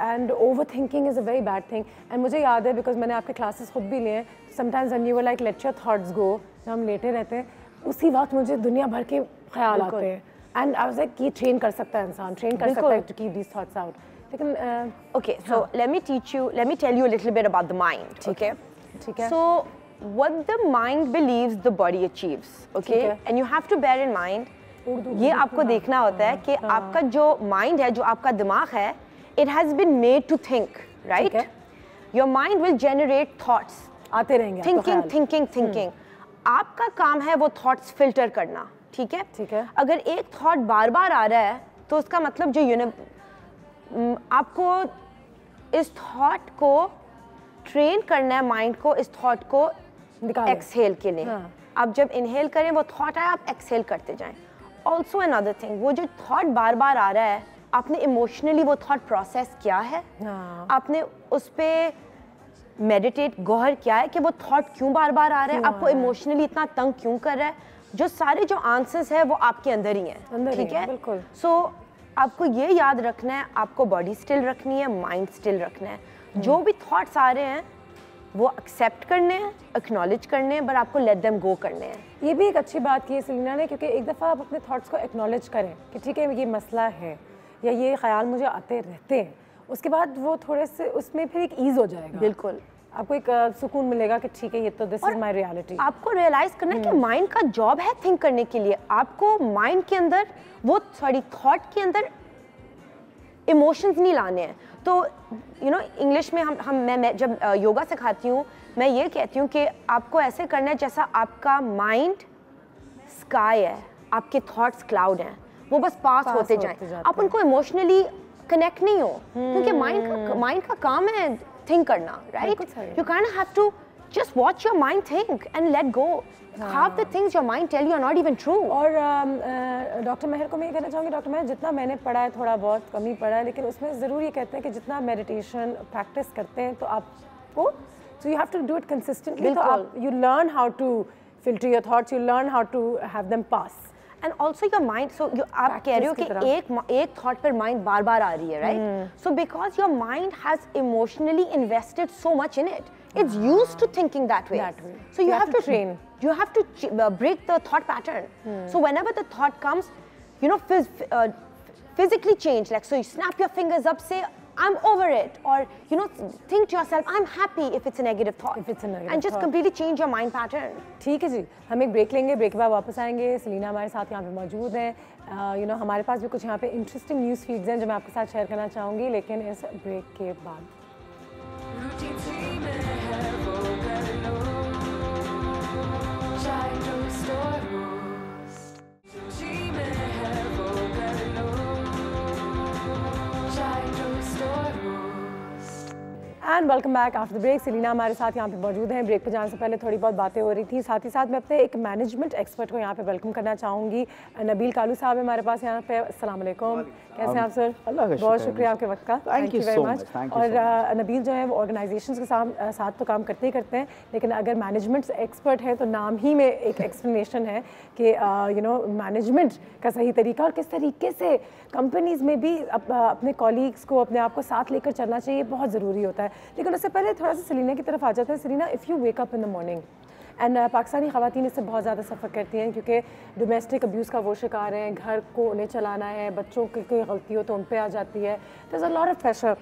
and over thinking is a very bad thing. And मुझे याद है, बिकॉज मैंने आपके क्लासेस खुद भी लिए हैं, sometimes when you were like let your thoughts go, जब हम लेटे रहते हैं उसी वक्त मुझे दुनिया भर के ख्याल आते हैं. एंड आई वाज लाइक ये ट्रेन कर सकता है इंसान, ट्रेन कर सकता है to keep these thoughts out. Okay, so let me tell you a little bit about the mind. Okay. So what the mind believes, the body achieves. Okay. And you have to bear in mind, ये आपको देखना होता है कि आपका जो mind है, जो आपका दिमाग है, it has been made to think, right? Your mind will generate thoughts. आते रहेंगे. Thinking. आपका काम है वो thoughts filter करना. ठीक है? ठीक है। अगर एक थॉट बार बार आ रहा है तो उसका मतलब जो आपको इस थॉट को ट्रेन करना है, माइंड को इस थॉट को एक्सहेल के लिए। हाँ। आप जब इनहेल करें वो थॉट आए, आप एक्सहेल करते जाएं। ऑल्सो अनदर थिंग, वो जो थॉट बार बार आ रहा है, आपने इमोशनली वो थॉट प्रोसेस किया है? हाँ। आपने उस पर मेडिटेट गौर किया है कि वो थॉट क्यों बार बार आ रहा है, आपको इमोशनली इतना तंग क्यों कर रहा है? जो सारे जो आंसर्स है वो आपके अंदर ही हैं, ठीक है? बिल्कुल। सो आपको ये याद रखना है, आपको बॉडी स्टिल रखनी है, माइंड स्टिल रखना है। जो भी थॉट्स आ रहे हैं वो एक्सेप्ट करने हैं, एक्नॉलेज करने हैं, बट आपको लेट देम गो करने हैं। ये भी एक अच्छी बात की है सेलिना ने, क्योंकि एक दफ़ा आप अपने थॉट्स को एक्नॉलेज करें कि ठीक है ये मसला है या ये ख्याल मुझे आते रहते हैं, उसके बाद वो थोड़े से उसमें फिर एक ईज हो जाएगा। बिल्कुल, आपको एक सुकून मिलेगा कि ठीक है ये तो दिस इज माय रियलिटी। आपको रियलाइज करना है कि माइंड का जॉब है थिंक करने के लिए। आपको माइंड के अंदर वो थॉट के अंदर इमोशंस नहीं लाने हैं। तो इंग्लिश में मैं जब योगा सिखाती हूँ, मैं ये कहती हूँ कि आपको ऐसे करना है जैसा आपका माइंड स्काई है, आपके थॉट्स क्लाउड हैं, वो बस पास होते जाएं। आप उनको इमोशनली कनेक्ट नहीं हो, क्योंकि माइंड का काम है थिंक करना, right? You kind have to just watch your mind think and let go. Half the things your mind tell you are not even true. और डॉक्टर महर को मैं ये कहना चाहूँगी, डॉक्टर महर जितना मैंने पढ़ा है, थोड़ा बहुत कम ही पढ़ा है, लेकिन उसमें ज़रूर ये कहते हैं कि जितना मेडिटेशन प्रैक्टिस करते हैं तो आपको so you have to do it consistently. तो आप you learn how to filter your thoughts, you learn how to have them pass. And also your mind, so आप कह रहे हो कि एक thought पर mind बार बार आ रही है, right? So because your mind has emotionally invested so much in it, it's used to thinking that way. So you have to train. You have to break the thought pattern. So whenever the thought comes, physically change. Like, so you snap your fingers up, say, I'm over it. Or, think to yourself, I'm happy if it's a negative thought. If it's a negative and just thought. completely change your mind pattern. ठीक है जी, हम एक break लेंगे, break के बाद वापस आएंगे। Selina हमारे साथ यहाँ पे मौजूद हैं। हमारे पास भी कुछ यहाँ पे इंटरेस्टिंग न्यूज़ फीड्स हैं जो मैं आपके साथ शेयर करना चाहूँगी, लेकिन इस ब्रेक के बाद। And welcome back after the break. Selina हमारे साथ यहाँ पे मौजूद हैं। ब्रेक पे जाने से पहले थोड़ी बहुत बातें हो रही थी, साथ ही साथ मैं अपने एक मैनेजमेंट एक्सपर्ट को यहाँ पे वेलकम करना चाहूँगी। नबील कालू साहब है हमारे पास यहाँ पे। अस्सलाम वालेकुम, कैसे हैं आप सर? बहुत शुक्रिया आपके वक्त का, थैंक यू वेरी मच। और नबील जो है वो ऑर्गेनाइजेशंस के साथ तो काम करते ही करते हैं, लेकिन अगर मैनेजमेंट एक्सपर्ट है तो नाम ही में एक एक्सप्लेनेशन है कि मैनेजमेंट का सही तरीका और किस तरीके से कंपनीज़ में भी अपने कॉलीग्स को, अपने आप को साथ लेकर चलना चाहिए, बहुत ज़रूरी होता है। लेकिन उससे पहले थोड़ा सा सेलिना की तरफ आ जाते हैं। Selina, if you wake up in the morning and Pakistani ख़वातीन इससे बहुत ज़्यादा सफ़र करती हैं क्योंकि डोमेस्टिक अब्यूज़ का वो शिकार हैं, घर को उन्हें चलाना है, बच्चों की कोई गलती हो तो उन पे आ जाती है, there is a lot of pressure.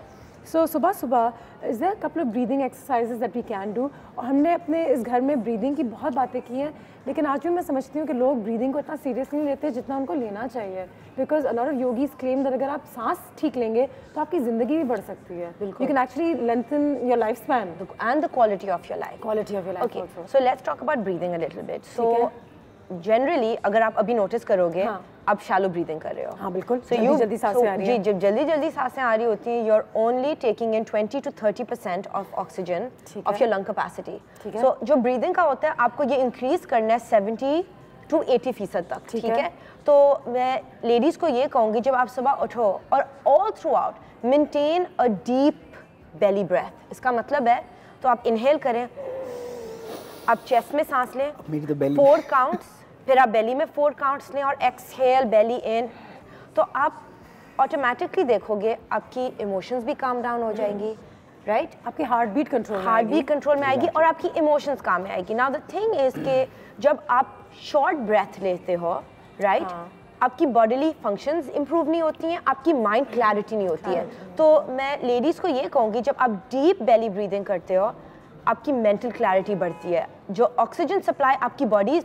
So सुबह सुबह is there couple of breathing exercises that we can do. और हमने अपने इस घर में ब्रीदिंग की बहुत बातें की हैं, लेकिन आज भी मैं समझती हूँ कि लोग ब्रीदिंग को इतना सीरियसली नहीं लेते जितना उनको लेना चाहिए। Because a lot of yogis claim that अगर आप सांस ठीक लेंगे तो आपकी ज़िंदगी भी बढ़ सकती है। You can actually lengthen your life span and the quality of your life. Okay, so let's talk about breathing a little bit. So generally अगर आप अभी नोटिस करोगे, आप shallow breathing कर रहे हो। हाँ बिल्कुल, So जल्दी सांसें आ रही हैं। जी, जब जल्दी सांसें आ रही होती हैं, you're only taking in 20 to 30% of oxygen of your lung capacity. So जो breathing का होता है, आपको ये increase करना है 70 to 80% तक, ठीक है? तो मैं लेडीज़ को ये कहूँगी, जब आप सुबह उठो और all throughout maintain a deep belly breath. इसका मतलब है, तो आप inhale करें, आप चेस्ट में सांस लें 4 काउंट्स, फिर आप बेली में 4 काउंट्स लें और एक्सहेल बेली इन, तो आप ऑटोमेटिकली देखोगे आपकी इमोशंस भी काम डाउन हो जाएंगी, राइट? आपकी हार्ट बीट कंट्रोल में आएगी और आपकी इमोशंस काम में आएगी। नाउ द थिंग इज कि जब आप शॉर्ट ब्रेथ लेते हो, राइट, आपकी बॉडीली फंक्शंस इंप्रूव नहीं होती हैं, आपकी माइंड क्लैरिटी नहीं होती है। तो मैं लेडीज़ को ये कहूँगी, जब आप डीप बेली ब्रीदिंग करते हो, आपकी मेंटल क्लैरिटी बढ़ती है, जो ऑक्सीजन सप्लाई आपकी बॉडीली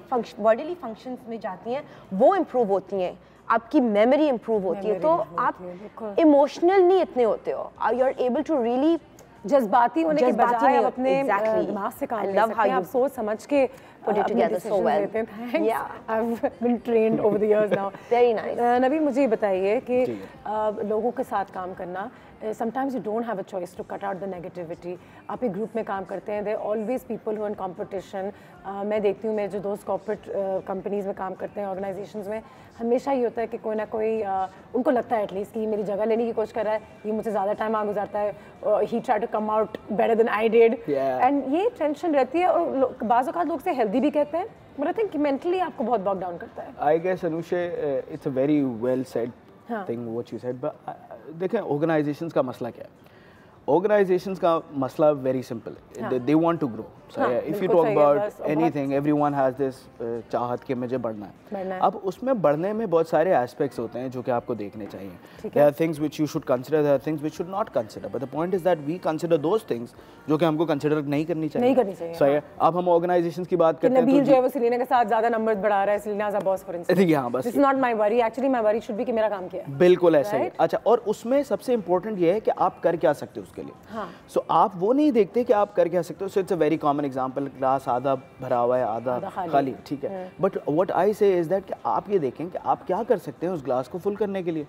फंक्शंस में जाती हैं वो इम्प्रूव होती हैं, आपकी मेमोरी इम्प्रूव होती है, तो आप इमोशनल नहीं इतने होते हो, you are able to really जज्बाती होने के बजाय आप अपने दिमाग से काम ले सकते हैं, आप सोच समझ के put it together so well. Thanks. Yeah. I've been trained over the years now. Very nice. नबी मुझे ये बताइए कि लोगों के साथ काम करना, sometimes you don't have a choice to cut out the negativity. आप एक ग्रुप में काम करते हैं, there are always people who are in competition. मैं देखती हूँ मेरे जो दोस्त कॉर्पोरेट कंपनीज में काम करते हैं, ऑर्गेनाइजेशंस में, हमेशा ये होता है कि कोई ना कोई उनको लगता है एटलीस्ट कि मेरी जगह लेने की कोशिश कर रहा है, ये मुझसे ज़्यादा टाइम आ गुजारता है, he try to come out better than I did, and ये टेंशन रहती है और बाज़ औक़ात लोग से हेल्दी भी कहते हैं, बट आई थिंक मेंटली आपको बहुत बॉक डाउन करता है. I guess Anushe it's a very well said thing what you said, but देखें ऑर्गेनाइजेशंस का मसला क्या है. ऑर्गेनाइजेशंस का मसला वेरी सिंपल है, they want to grow. If you talk about anything, everyone has this चाहत कि मुझे बढ़ना है. अब उसमें बढ़ने में बहुत सारे एस्पेक्ट्स होते हैं जो कि आपको देखने चाहिए. There are things which you should consider, there are things which should not consider, but the point is that we consider those things जो कि हमको कंसीडर नहीं करनी चाहिए. सही है. अब हम ऑर्गेनाइजेशंस की बात करते हैं नबील जो है वो सेलिना के साथ ज़्यादा नंबर्स बढ़ा रहा है, Selina as a boss for instance. हां, बस this is not my worry, actually my worry should be कि मेरा काम क्या है. बिल्कुल ऐसा ही. अच्छा, और उसमें सबसे इंपॉर्टेंट ये है कि आप कर क्या सकते हो उसके लिए. सो आप वो नहीं देखते कि आप कर क्या सकते हो. So it's a very common example, glass आधा भरा हुआ है, आधा खाली, ठीक है. बट व्हाट आई से इज दैट कि आप ये देखें कि आप क्या कर सकते हैं उस ग्लास को फुल करने के लिए.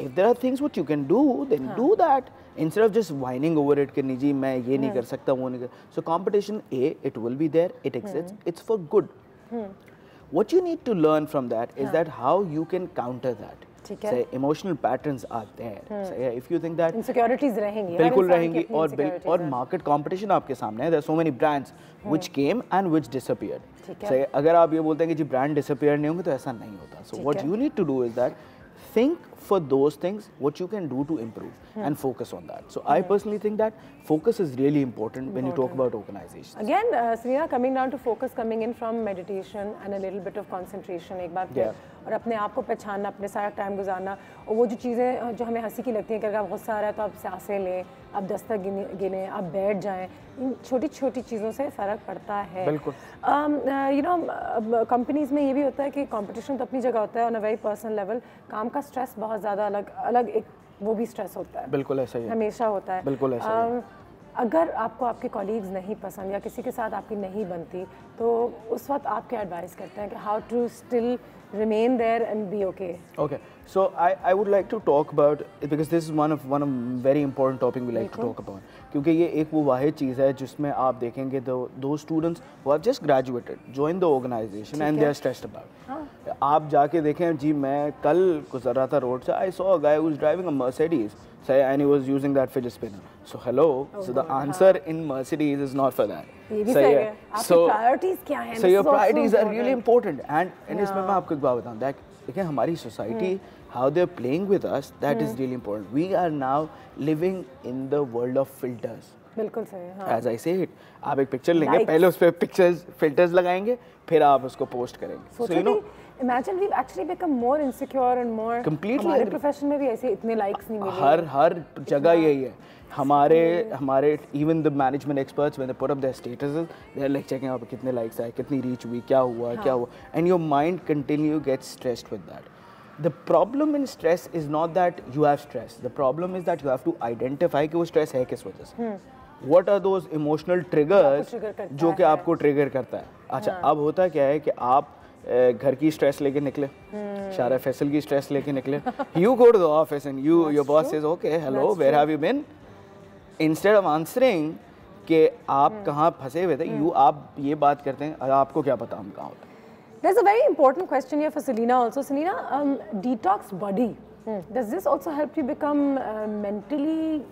If there are things what you can do, then do that instead of just whining over it कि नहीं जी मैं ये नहीं कर सकता, वो नहीं कर. So competition it will be there, it exists, it's for good. What you need to learn from that is that how you can counter that. Say emotional patterns are there. Say if you think that insecurities रहेंगी, बिल्कुल रहेंगी, और market competition आपके सामने है. There are so many brands which came and which disappeared. Say अगर आप ये बोलते हैं कि जी brand disappear नहीं होंगे तो ऐसा नहीं होता. So what you need to do is that think for those things what you can do to improve and focus on that. So I personally think that focus is really important when you talk about organizations. Again, Serena, coming down to focus, coming in from meditation and a little bit of concentration, एक बार फिर, और अपने आप को पहचानना, अपने सारा time गुजारना, और वो जो चीज़ें जो हमें हंसी की लगती हैं कि अगर आप गुस्सा आ रहा है तो आप सांसें लें, आप दस्तक गिनें, आप बैठ जाएं. इन छोटी छोटी चीज़ों से फ़र्क पड़ता है. बिल्कुल. यू नो कंपनीज़ में ये भी होता है कि कंपटीशन तो अपनी जगह होता है on a very personal level. काम का स्ट्रेस बहुत ज़्यादा अलग एक वो भी स्ट्रेस होता है. बिल्कुल ऐसा ही है, हमेशा होता है. बिल्कुल ऐसा है. अगर आपको आपके कॉलीग्स नहीं पसंद या किसी के साथ आपकी नहीं बनती तो उस वक्त आप क्या एडवाइस करते हैं कि how to still remain there and be okay? Okay, so I would like to talk about it because this is one of very important topic we like to talk about. क्योंकि ये एक वो वाहिद चीज़ है जिसमें आप देखेंगे those students who have just graduated, join the organization and they are stressed about. आप जाके देखें जी, मैं कल गुजर रहा था रोड से, I saw a guy who was driving a Mercedes, say, and he was using that fidget spinner. So hello, so the answer in Mercedes is not for that. ये भी सही है. आपकी priorities क्या हैं? So your priorities are really important. And इसमें मैं आपको एक बात बताऊँ, देखिए हमारी society, how they're playing with us, that is really important. We are now living in the world of filters. बिल्कुल सही है. As I say it, आप एक पिक्चर लेंगे, पहले उस पर फिल्टर्स लगाएंगे, फिर आप उसको पोस्ट करेंगे. So you know, imagine we've actually become more insecure and more. Completely. हमारे प्रोफेशन में भी ऐसे इतने लाइक्स नहीं मिले. हर जगह यही है. हमारे even the management experts when they put up their statuses, they are like checking out कितने likes आए, कितनी reach हुई, क्या हुआ, and your mind continue gets stressed with that. The problem in stress is not that you have stress. The problem is that you have to identify कि वो stress है किस वजह से. What are those emotional triggers जो कि आपको trigger करता है. अच्छा, अब होता क्या है कि आप घर की स्ट्रेस लेके निकले, शारा फैसल की स्ट्रेस लेके निकले. You go to the office and your boss says, okay, hello, where have you been? Instead of answering कि आप कहाँ फंसे हुए थे, आप ये बात करते हैं, आपको क्या पता हम कहाँ होते हैं. There's a very important question here for Selena also. Selena, detox body. Does this also help you become mentally?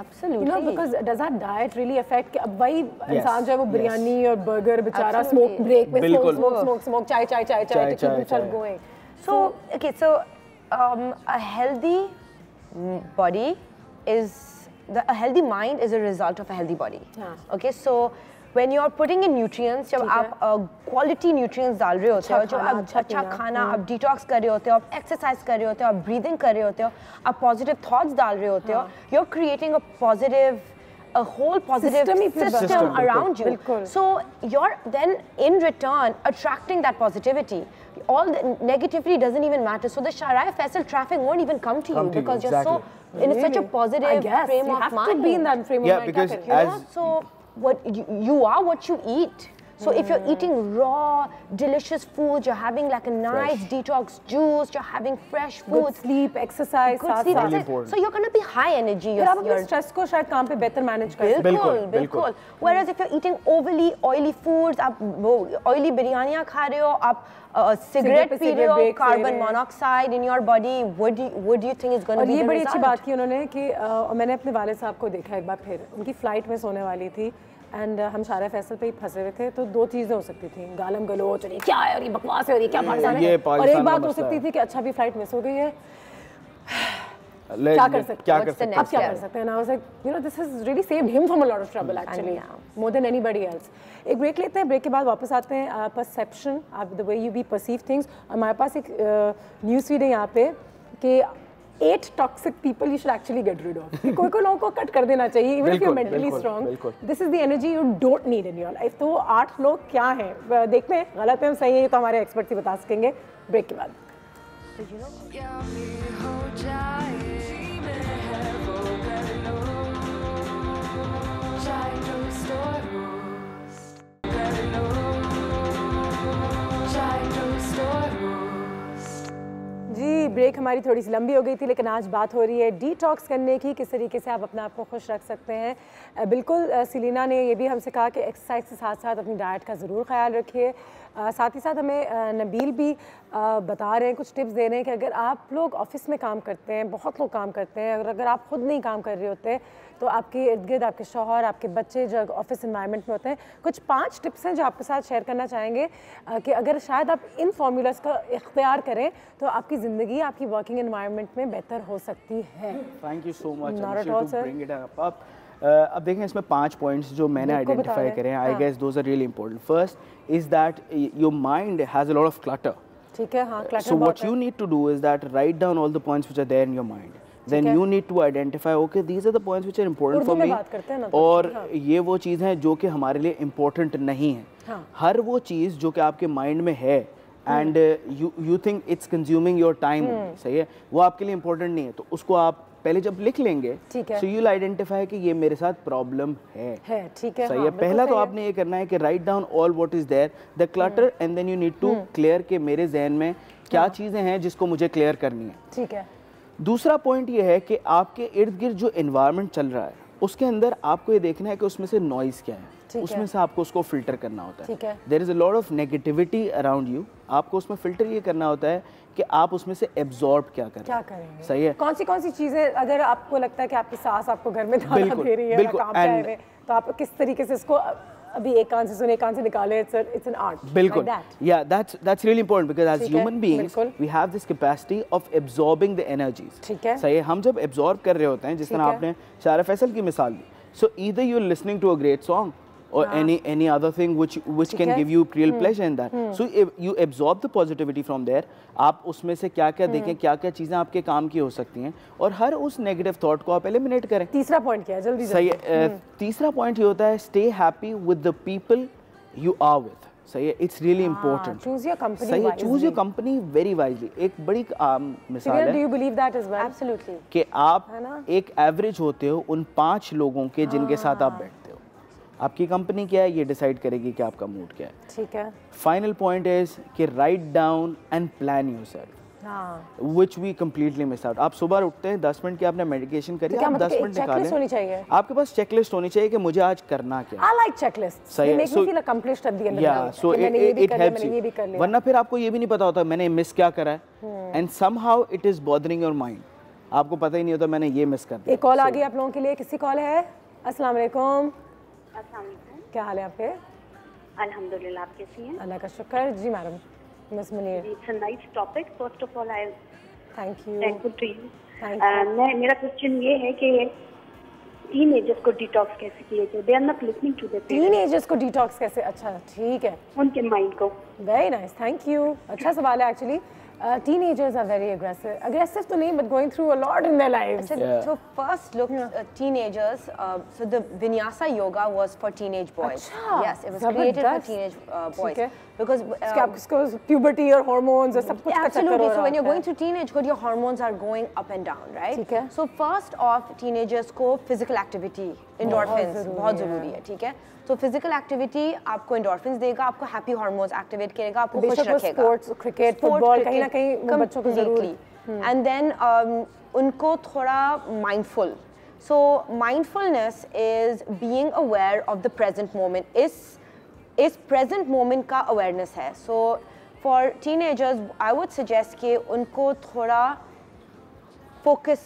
Absolutely. You know, because does that diet really affect? अब वही इंसान जो है वो बिरयानी और बर्गर बेचारा smoke break में smoke चाय to keep himself going. So okay, so a healthy body is a healthy mind is a result of a healthy body. Okay, so when you're putting in nutrients, जब आप quality nutrients डाल रहे होते हो, जो आप अच्छा खाना, आप detox कर रहे होते हो, आप exercise कर रहे होते हो, आप breathing कर रहे होते हो, आप positive thoughts डाल रहे होते हो, you're creating a whole positive system around you. So you're then in return attracting that positivity. All the negativity doesn't even matter. So the Sharai Faisal traffic won't even come to you because you're so in such a positive frame of mind. You have to be in that frame of mind. Yeah, because so what you are what you eat. So if you're eating raw, delicious foods, you're having like a nice detox juice, you're having fresh Good foods, sleep, exercise, good साथ sleep, साथ। Really exercise. important. So you're going to be high energy. फिर आप अपने stress को शायद काम पे बेहतर मैनेज कर सकते हैं। बिल्कुल बिल्कुल। बिल्कुल। Whereas if you're eating overly oily foods, आप वो oily बिरयानियाँ खा रहे हो, आप cigarette पे पी रहे cigarette हो, breaks ले carbon रहे हैं। monoxide in your body, what do you think is going to और be ये the बड़ी अच्छी result? बात की उन्होंने कि मैंने अपने वाले साहब को देखा एक बार फिर, उनकी फ़्लाइट में सोने वाली थी एंड हम शारा फैसल पे ही फंसे हुए थे, तो दो चीज़ें हो सकती थी, गालम गलोच और ये क्या है और ये बकवास है और ये क्या परेशान ये है, और पाकिस्तान एक का बात हो मसला सकती है। थी कि अच्छा भी फ़्लाइट मिस हो गई है, क्या क्या कर सकते क्या What's कर the सकते आप क्या next कर step? सकते हैं? And I was like, you know, this has really saved him from a lot of trouble actually, more than anybody else. एक ब्रेक लेते हैं, ब्रेक के बाद वापस आते हैं। Perception, the way you B perceive things. हमारे पास एक न्यूज़ फीड है यहाँ पे कि 8 toxic people you should actually get rid of. कोई कोई लोगों को कट कर देना चाहिए, इवन इफ यू बिल्कुल, मेंटली बिल्कुल, स्ट्रांग। बिल्कुल। This is the energy you don't need in your life. तो 8 लोग क्या हैं, देखते हैं गलत है हम सही है, ये तो हमारे एक्सपर्ट ही बता सकेंगे। ब्रेक के बाद Yummy ho jaye mein hai wo कर लो चाहे टोस्ट और रोस्ट कर लो चाहे टोस्ट और रोस्ट। जी, ब्रेक हमारी थोड़ी सी लंबी हो गई थी, लेकिन आज बात हो रही है डिटॉक्स करने की, किस तरीके से आप अपने आप को खुश रख सकते हैं। बिल्कुल सिलीना ने ये भी हमसे कहा कि एक्सरसाइज के साथ साथ अपनी डाइट का ज़रूर ख्याल रखिए। साथ ही साथ हमें नबील भी बता रहे हैं, कुछ टिप्स दे रहे हैं कि अगर आप लोग ऑफिस में काम करते हैं, बहुत लोग काम करते हैं, और अगर आप खुद नहीं काम कर रहे होते तो आपके इर्द गिर्द आपके शौहर, आपके बच्चे जो ऑफिस इन्वायरमेंट में होते हैं, कुछ 5 टिप्स हैं जो आपके साथ शेयर करना चाहेंगे कि अगर शायद आप इन फार्मूलाज का इख्तियार करें तो आपकी ज़िंदगी, आपकी वर्किंग इन्वायरमेंट में बेहतर हो सकती है। Thank you so much Not at all, sir. Bring it up. अब देखें, इसमें 5 पॉइंट्स जो मैंने बिल्कुल बता आइडेंटिफाई रहे हैं। करे हैं, आई हाँ। Guess those are really important. First is that your mind has a lot of clutter. ठीक है, हाँ, clutter So बहुत what है। you need to do is that write down all the points which are there in your mind. Then है। you need to identify, okay, these are the points which are important Urdu for में me. बात करते हैं ना तो, और हाँ। ये वो चीज़ हैं जो कि हमारे लिए important नहीं है। हाँ। हर वो चीज़ जो कि आपके माइंड में है and you think it's consuming your time, सही है, वो आपके लिए important नहीं है, तो उसको आप पहले जब लिख लेंगे, ठीक है। so you'll identify कि ये मेरे साथ प्रॉब्लम है। ठीक है, सही हाँ, है। बिल्कुल पहला तो सही है। आपने ये करना है कि write down all what is there the clutter and then you need to clear के मेरे जहन में क्या चीज़ें हैं जिसको मुझे क्लियर करनी है। ठीक है, दूसरा पॉइंट ये है कि आपके इर्द गिर्द जो एनवायरनमेंट चल रहा है उसके अंदर आपको ये देखना है कि उसमें से नॉइज़ क्या है, ठीक उसमें है। से आपको उसको फिल्टर करना होता ठीक है। है। There is a lot of negativity around you, आपको उसमें फिल्टर ये करना होता है कि आप उसमें से एब्जॉर्ब क्या करें। क्या करेंगे? सही है। कौन सी चीजें अगर आपको लगता है कि आपकी सास आपको घर में दाना बिल्कुल, दे रही है, बिल्कुल, काम पे आए and- हुए, तो आप किस तरीके से इसको अभी एक कान से सुने, एक कान से निकाले, इट्स एन आर्ट। बिल्कुल, या that's really important because as ठीक है, human beings बिल्कुल। we have this capacity of absorbing the energies। ठीक है। सही है। हम जब एब्जॉर्ब कर रहे होते हैं, जिस ठीक तरह है। आपने शारा फैसल की मिसाल दी, so either you're listening to a great song or any other thing which ठीक can है। give you real pleasure in that, so you absorb the positivity from there। आप उसमें से क्या क्या देखें, क्या क्या चीज़ें आपके काम की हो सकती हैं, और हर उस नेगेटिव थॉट को आप एलिमिनेट करें। तीसरा पॉइंट क्या है? जल्दी सही जल्दी। है। तीसरा पॉइंट ये होता है stay happy with the people you are with. सही है, it's really important. choose your company सही है, wisely। Choose your company very wisely. एक बड़ी मिसाल Sirian, do है you believe that as well? Absolutely. कि आप है ना? एक एवरेज होते हो उन 5 लोगों के जिनके साथ आप बैठते हो। आपकी कंपनी क्या है ये डिसाइड करेगी कि आपका मूड क्या है। ठीक है, फाइनल पॉइंट इज कि write down and plan yourself, हाँ। which we completely miss out। आप सुबह उठते हैं, 10 मिनट की आपने मेडिटेशन करी, तो क्या आप मतलब 10 कि मिनट एक checklist होनी चाहिए? निकालें, आपके पास चेकलिस्ट होनी चाहिए कि मुझे आज करना क्या है। I like checklists. सही They है। make me feel accomplished at the end of the Yeah, day. so कि मैंने ये भी it कर लिया, helps मैंने ये भी you। कर लिया। वरना फिर आपको ये भी नहीं पता होता मैंने मिस क्या करा है, and somehow it is bothering your mind। आपको पता ही नहीं होता मैंने ये मिस कर दिया। एक कॉल आ गई आप लोगों के लिए, किसी कॉल है? अस्सलाम वालेकुम, अस्सलाम वालेकुम। क्या हाल है आपके? अल्हम्दुलिल्लाह, आप कैसी हैं? अल्लाह का शुक्र। जी madam, miss Munir, it's a nice topic. First of all I thank you. Thankful to you. Thank you. मेरा क्वेश्चन ये है कि टीनेजर्स को डिटॉक्स कैसे किए जाए? They are not listening to their parents, teenagers को डिटॉक्स कैसे? अच्छा, ठीक है, उनके माइंड को। Very nice, thank you. अच्छा सवाल है actually. Teenagers are very aggressive. Aggressive तो नहीं, but going through a lot in their lives. So first look, teenagers. So the Vinyasa yoga was for teenage boys. अच्छा, Yes, it was created for जबरदस्त। teenage boys. ठीक है। because आपको puberty और hormones और सब कुछ का चक्कर हो absolutely. रहा So when you're होता going through teenagehood, your hormones are going up and down, right? ठीक है. So first off, teenagers को physical activity, endorphins बहुत ज़रूरी है, ठीक है? So physical activity आपको endorphins देगा, आपको happy hormones activate करेगा, आपको खुश बेशक वो रखेगा. sports, cricket, football कहीं ना कहीं वो बच्चों को ज़रूर And then उनको थोड़ा mindful. So mindfulness is being aware of the present moment. इस present moment का awareness है. So for teenagers, I would suggest कि उनको थोड़ा focus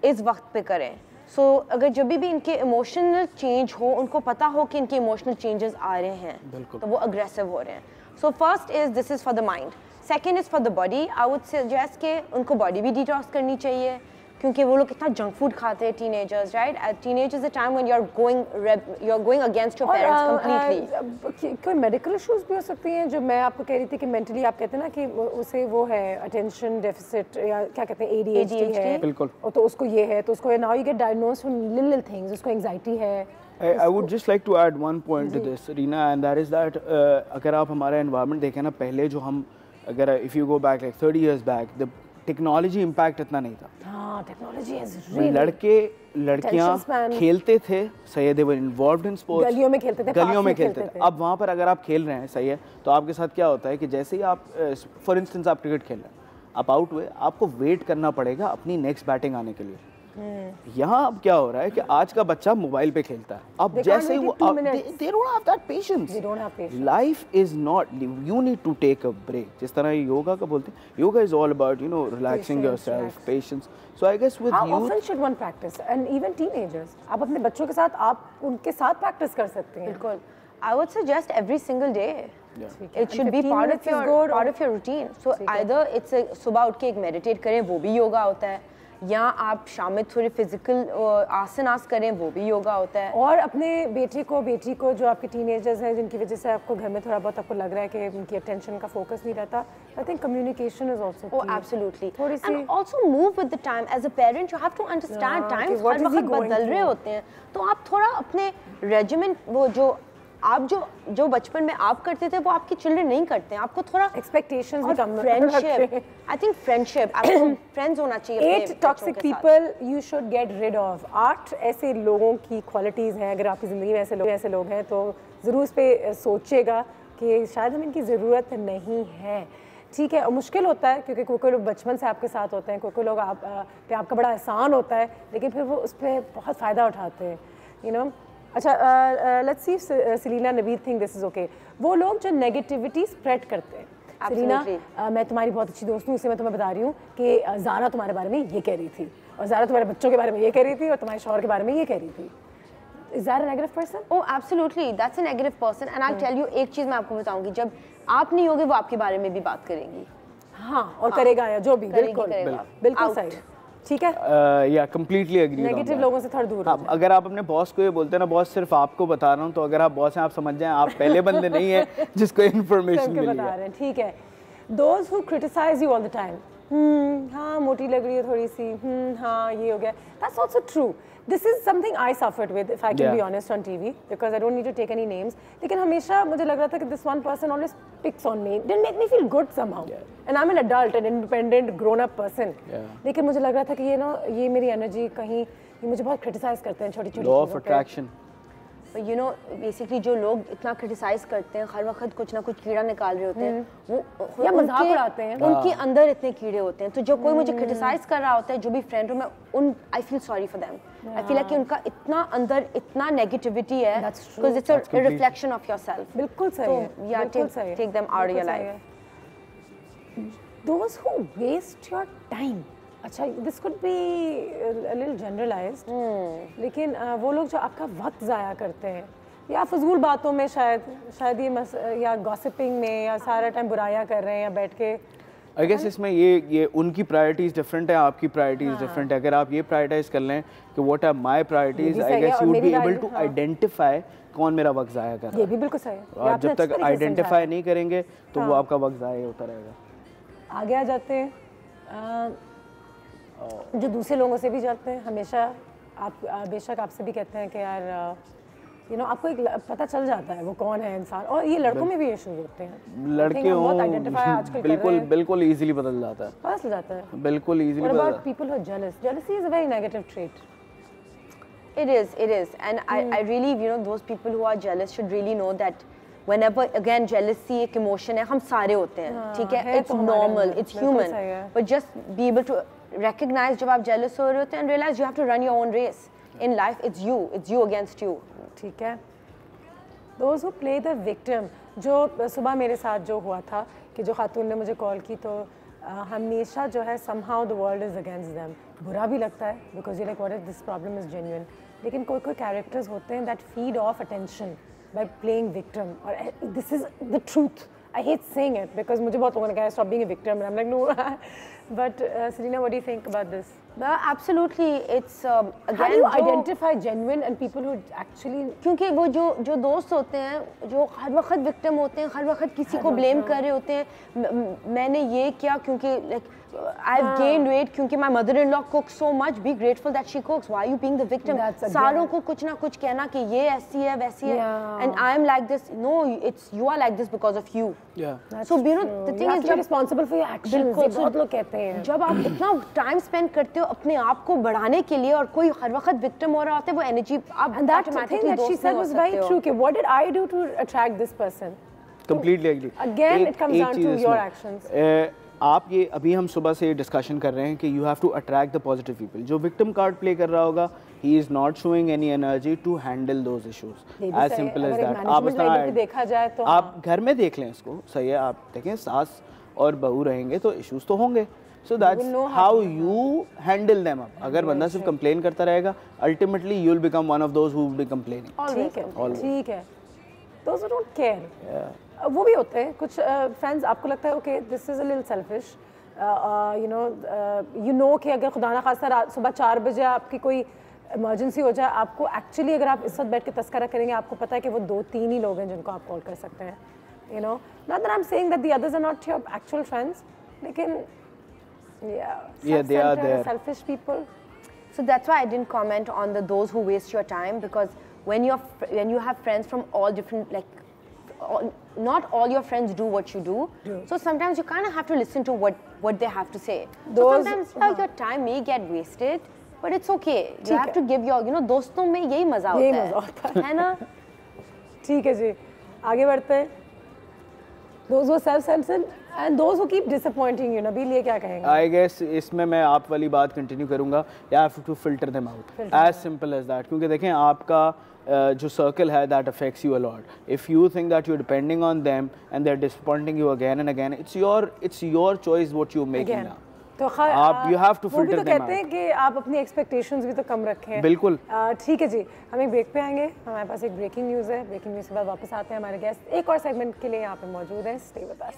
इस वक्त पे करें. So अगर जब भी इनके emotional change हो, उनको पता हो कि इनके emotional changes आ रहे हैं, तो वो aggressive हो रहे हैं. So first is this is for the mind. Second is for the body. I would suggest कि उनको body भी detox करनी चाहिए, क्योंकि वो लोग कितना junk food खाते हैं teenagers, right? At teenage is the time when you're going against your parents completely. कोई medical issues भी हो सकती हैं जो मैं आपको कह रही थी कि mentally आप कहते हैं ना कि उसे वो है attention deficit या क्या कहते हैं ADHD है, बिल्कुल. और तो उसको ये है, तो उसको now you get diagnosed with little things, उसको anxiety है. I would just like to add one point to this, Reena, and that is that अगर आप हमारा environment देखें ना, पहले जो हम अगर if you go back like 30 years back, the technology impact इतना नहीं था. हाँ, technology is really. लड़कियाँ खेलते थे, सही है, they were involved in sports. गलियों में खेलते थे, गलियों में खेलते थे. अब वहाँ पर अगर आप खेल रहे हैं, सही है, तो आपके साथ क्या होता है कि जैसे ही आप for instance आप क्रिकेट खेल रहे हैं, आप आउट हुए, आपको वेट करना पड़ेगा अपनी नेक्स्ट बैटिंग आने के लिए. यहाँ अब क्या हो रहा है कि आज का बच्चा मोबाइल पे खेलता है. अब जैसे वो they don't have that patience. They don't have patience. Life is not, you need to take a break. जिस तरह योगा का बोलते हैं, yoga is all about, you know, relaxing yourself, patience. So I guess with How youth, often should one practice? And even teenagers, आप अपने बच्चों के साथ आप उनके साथ practice कर सकते हैं. बिल्कुल. I would suggest every single day. yeah. It should be part of your routine. So either it's a सुबह उठ के एक meditate करें, वो भी योगा होता है, या आप शाम में थोड़े फिजिकल आसनास करें, वो भी योगा होता है. और अपने बेटी को जो आपके टीनेजर्स हैं जिनकी वजह से आपको घर में थोड़ा बहुत आपको लग रहा है कि उनकी अटेंशन का फोकस नहीं रहता, I think communication is also. Oh, absolutely. थोड़ी सी And also move with the time. As a parent, you have to understand times what her is he वक्त going बदल रहे through? होते हैं, तो आप थोड़ा अपने रेजिमेंट वो जो बचपन में आप करते थे वो आपके चिल्ड्रन नहीं करते हैं. आपको थोड़ा एक्सपेक्टेशंस भी कम फ्रेंडशिप, आई थिंक फ्रेंडशिप, आपको फ्रेंड्स होना चाहिए. 8 toxic people you should get rid of. 8 ऐसे लोगों की क्वालिटीज़ हैं, अगर आपकी ज़िंदगी में ऐसे लोग हैं तो ज़रूर इस पे सोचिएगा कि शायद हमें इनकी ज़रूरत नहीं है. ठीक है, और मुश्किल होता है क्योंकि कोई लोग बचपन से आपके साथ होते हैं, कोई लोग पे आपका बड़ा एहसान होता है, लेकिन फिर वो उस पर बहुत फ़ायदा उठाते हैं, यू नो. अच्छा, let's see Selina Naveed think this is okay. वो लोग जो नेगेटिविटी स्प्रेड करते हैं. सेलिना, मैं तुम्हारी बहुत अच्छी दोस्त हूँ, इसलिए मैं तुम्हें बता रही हूँ कि ज़ारा तुम्हारे बारे में ये कह रही थी, और ज़ारा तुम्हारे बच्चों के बारे में ये कह रही थी, और तुम्हारे शौहर के बारे में ये कह रही थी. Is that a negative person? Oh, absolutely. That's a negative person. And I'll tell you, एक चीज़ मैं आपको बताऊंगी, जब आप नहीं होगे वो आपके बारे में भी बात करेंगी. हाँ, और करेगा या जो भी, बिल्कुल सही. ठीक है, या कंप्लीटली एग्री. नेगेटिव लोगों से थोड़ा दूर. अगर आप अपने बॉस को ये बोलते हैं ना, बॉस सिर्फ आपको बता रहा हूँ, तो अगर आप बॉस हैं आप समझ जाएं आप पहले बंदे नहीं है जिसको इन्फॉर्मेशन मिली बता रहे हैं. ठीक है. Those who criticize you all the time. हाँ, मोटी लग रही है थोड़ी सी. हाँ, ये हो गया. That's also true. This is something I suffered with, if I can be honest, on TV, because I don't need to take any names. लेकिन हमेशा मुझे लग रहा था कि this one person always picks on me. Didn't make me feel good somehow. And I'm an adult, an independent, grown-up person. लेकिन मुझे लग रहा था कि ये मेरी एनर्जी कहीं ये मुझे बहुत क्रिटिसाइज करते हैं छोटी-छोटी Law of attraction. You know, basically जो लोग इतना क्रिटिसाइज करते हैं, हर वक्त कुछ ना कुछ कीड़ा निकाल रहे होते हैं, वो या मजाक उड़ाते हैं, उनके अंदर इतने कीड़े होते हैं. तो जो कोई मुझे क्रिटिसाइज कर रहा होता है, जो भी फ्रेंड हो, मैं I feel sorry for them. I feel कि उनका इतना अंदर इतना नेगेटिविटी है, because it's a reflection of yourself. बिल्कुल सही है. या take them out of your life. Those who waste your time. अच्छा, this could be a little generalised, लेकिन वो लोग जो आपका वक्त ज़ाया करते हैं या फजूल बातों में, शायद ये या गॉसिपिंग में, या सारा टाइम बुराइयां कर रहे हैं या बैठ के. आई गेस इसमें ये उनकी प्रायोरिटीज़ डिफरेंट है, आपकी प्रायोरिटीज़ डिफरेंट है. अगर आप ये प्रायोरिटाइज कर लें कि what are my priorities, I guess you would be able to identify कौन मेरा वक्त ज़ाया कर रहा है. ये भी बिल्कुल सही है. और जब तक आइडेंटिफाई नहीं करेंगे तो वो आपका वक्त ज़ाया होता रहेगा. आगे आ जाते हैं जो दूसरे लोगों से भी जाते हैं. हमेशा आप बेशक आपसे भी कहते हैं कि यार आपको एक पता चल जाता है वो कौन है इंसान। और ये लड़कों में भी इश्यूज होते हैं, लड़के बहुत आइडेंटिफाई आजकल बिल्कुल बिल्कुल इजीली बदल जाता है, पता चल जाता है बिल्कुल इजीली What बदल about जाता है। people who are jealous? Jealousy is a very negative trait. It is, and I really, those people who are jealous should really know that whenever, again, jealousy एक emotion है, हम सारे होते हैं, ठीक है? It's normal, it's human, but just be able to recognize जब आप jealous हो रहे होते हैं and realize you have to run your own race. In life, it's you against you. ठीक है? Those who play the victim, जो सुबह मेरे साथ जो हुआ था कि जो खातून ने मुझे कॉल की तो हमेशा जो है somehow the world is against them. बुरा भी लगता है because you're like what if this problem is genuine. लेकिन कोई characters होते हैं that feed off attention by playing victim. और this is the truth. I hate saying it because मुझे बहुत लोगों ने कहा stop being a victim and I'm like no. But Selena, what do you think about this? Absolutely, it's again. How do you identify genuine and people who actually? क्योंकि वो जो दोस्त होते हैं जो हर वक्त विक्टिम होते हैं, हर वक्त किसी को ब्लेम कर रहे होते हैं, मैंने ये किया क्योंकि like I've gained weight क्योंकि my mother-in-law cooks so much. Be grateful that she cooks. Why are you being the victim? सारों को कुछ ना कुछ कहना कि ये ऐसी है वैसी है, and I'm like this. No, you are like this because of you. Yeah. So the thing is, you're responsible for your actions. बहुत लोग कहते हैं जब आप इतना टाइम स्पेंड करते हो अपने आप को बढ़ाने के लिए और कोई हर वक्त विक्टिम हो रहा होता है, वो एनर्जी आप and that thing that she said was very true. कि what did I do to attract this person? Completely agree. Again, it comes down to your actions. आप ये अभी हम सुबह से डिस्कशन कर रहे हैं कि you have to attract the positive people. जो विक्टिम कार्ड प्ले कर रहा होगा ही is not showing any energy to handle those issues, as simple as that. आप देखा जाए तो आप घर में देख लें इसको, सही है, आप देखें सास और बहू रहेंगे तो इश्यूज तो होंगे। So that's how you handle them up. अगर बंदा सिर्फ कंप्लेन करता रहेगा, ultimately you will become one of those who will be complaining. ठीक है, दोज हु डोंट केयर वो भी होते हैं कुछ फ्रेंड्स। आपको लगता है okay this is a little selfish, you know कि अगर खुदा ना खास्ता सुबह 4 बजे आपकी कोई इमरजेंसी हो जाए, आपको एक्चुअली अगर आप इस वक्त बैठ के तस्करा करेंगे आपको पता है कि वो 2-3 ही लोग हैं जिनको आप कॉल कर सकते हैं। You know not that I am saying that the others are not your actual friends, लेकिन they are there. Selfish people. So that's why I didn't comment on those who waste your time, because when you have friends from all different not all your friends do what you do. So sometimes you kind of have to listen to what they have to say. So sometimes your time may get wasted, but it's okay. You have to give your दोस्तों में यही मजा होता है ना? ठीक है जी, आगे बढ़ते हैं। Those who are self-centered and those who keep disappointing you, Nabeel ये क्या कहेंगे? I guess इसमें मैं आप वाली बात कंटिन्यू करूँगा। You have to filter them out. As simple as that. क्योंकि देखें आपका जो सर्कल है that affects you a lot. If you think that you're depending on them and they're disappointing you again and again, it's your choice what you're making now. तो आप you have to filter them out. वो भी तो कहते हैं कि आप अपनी एक्सपेक्टेशंस भी तो कम रखें। बिल्कुल। ठीक है जी, हम एक ब्रेक पे आएंगे। हमारे पास एक ब्रेकिंग न्यूज़ है, ब्रेकिंग न्यूज़ के बाद वापस आते हैं। हमारे गेस्ट एक और सेगमेंट के लिए यहाँ पे मौजूद हैं। Stay with us.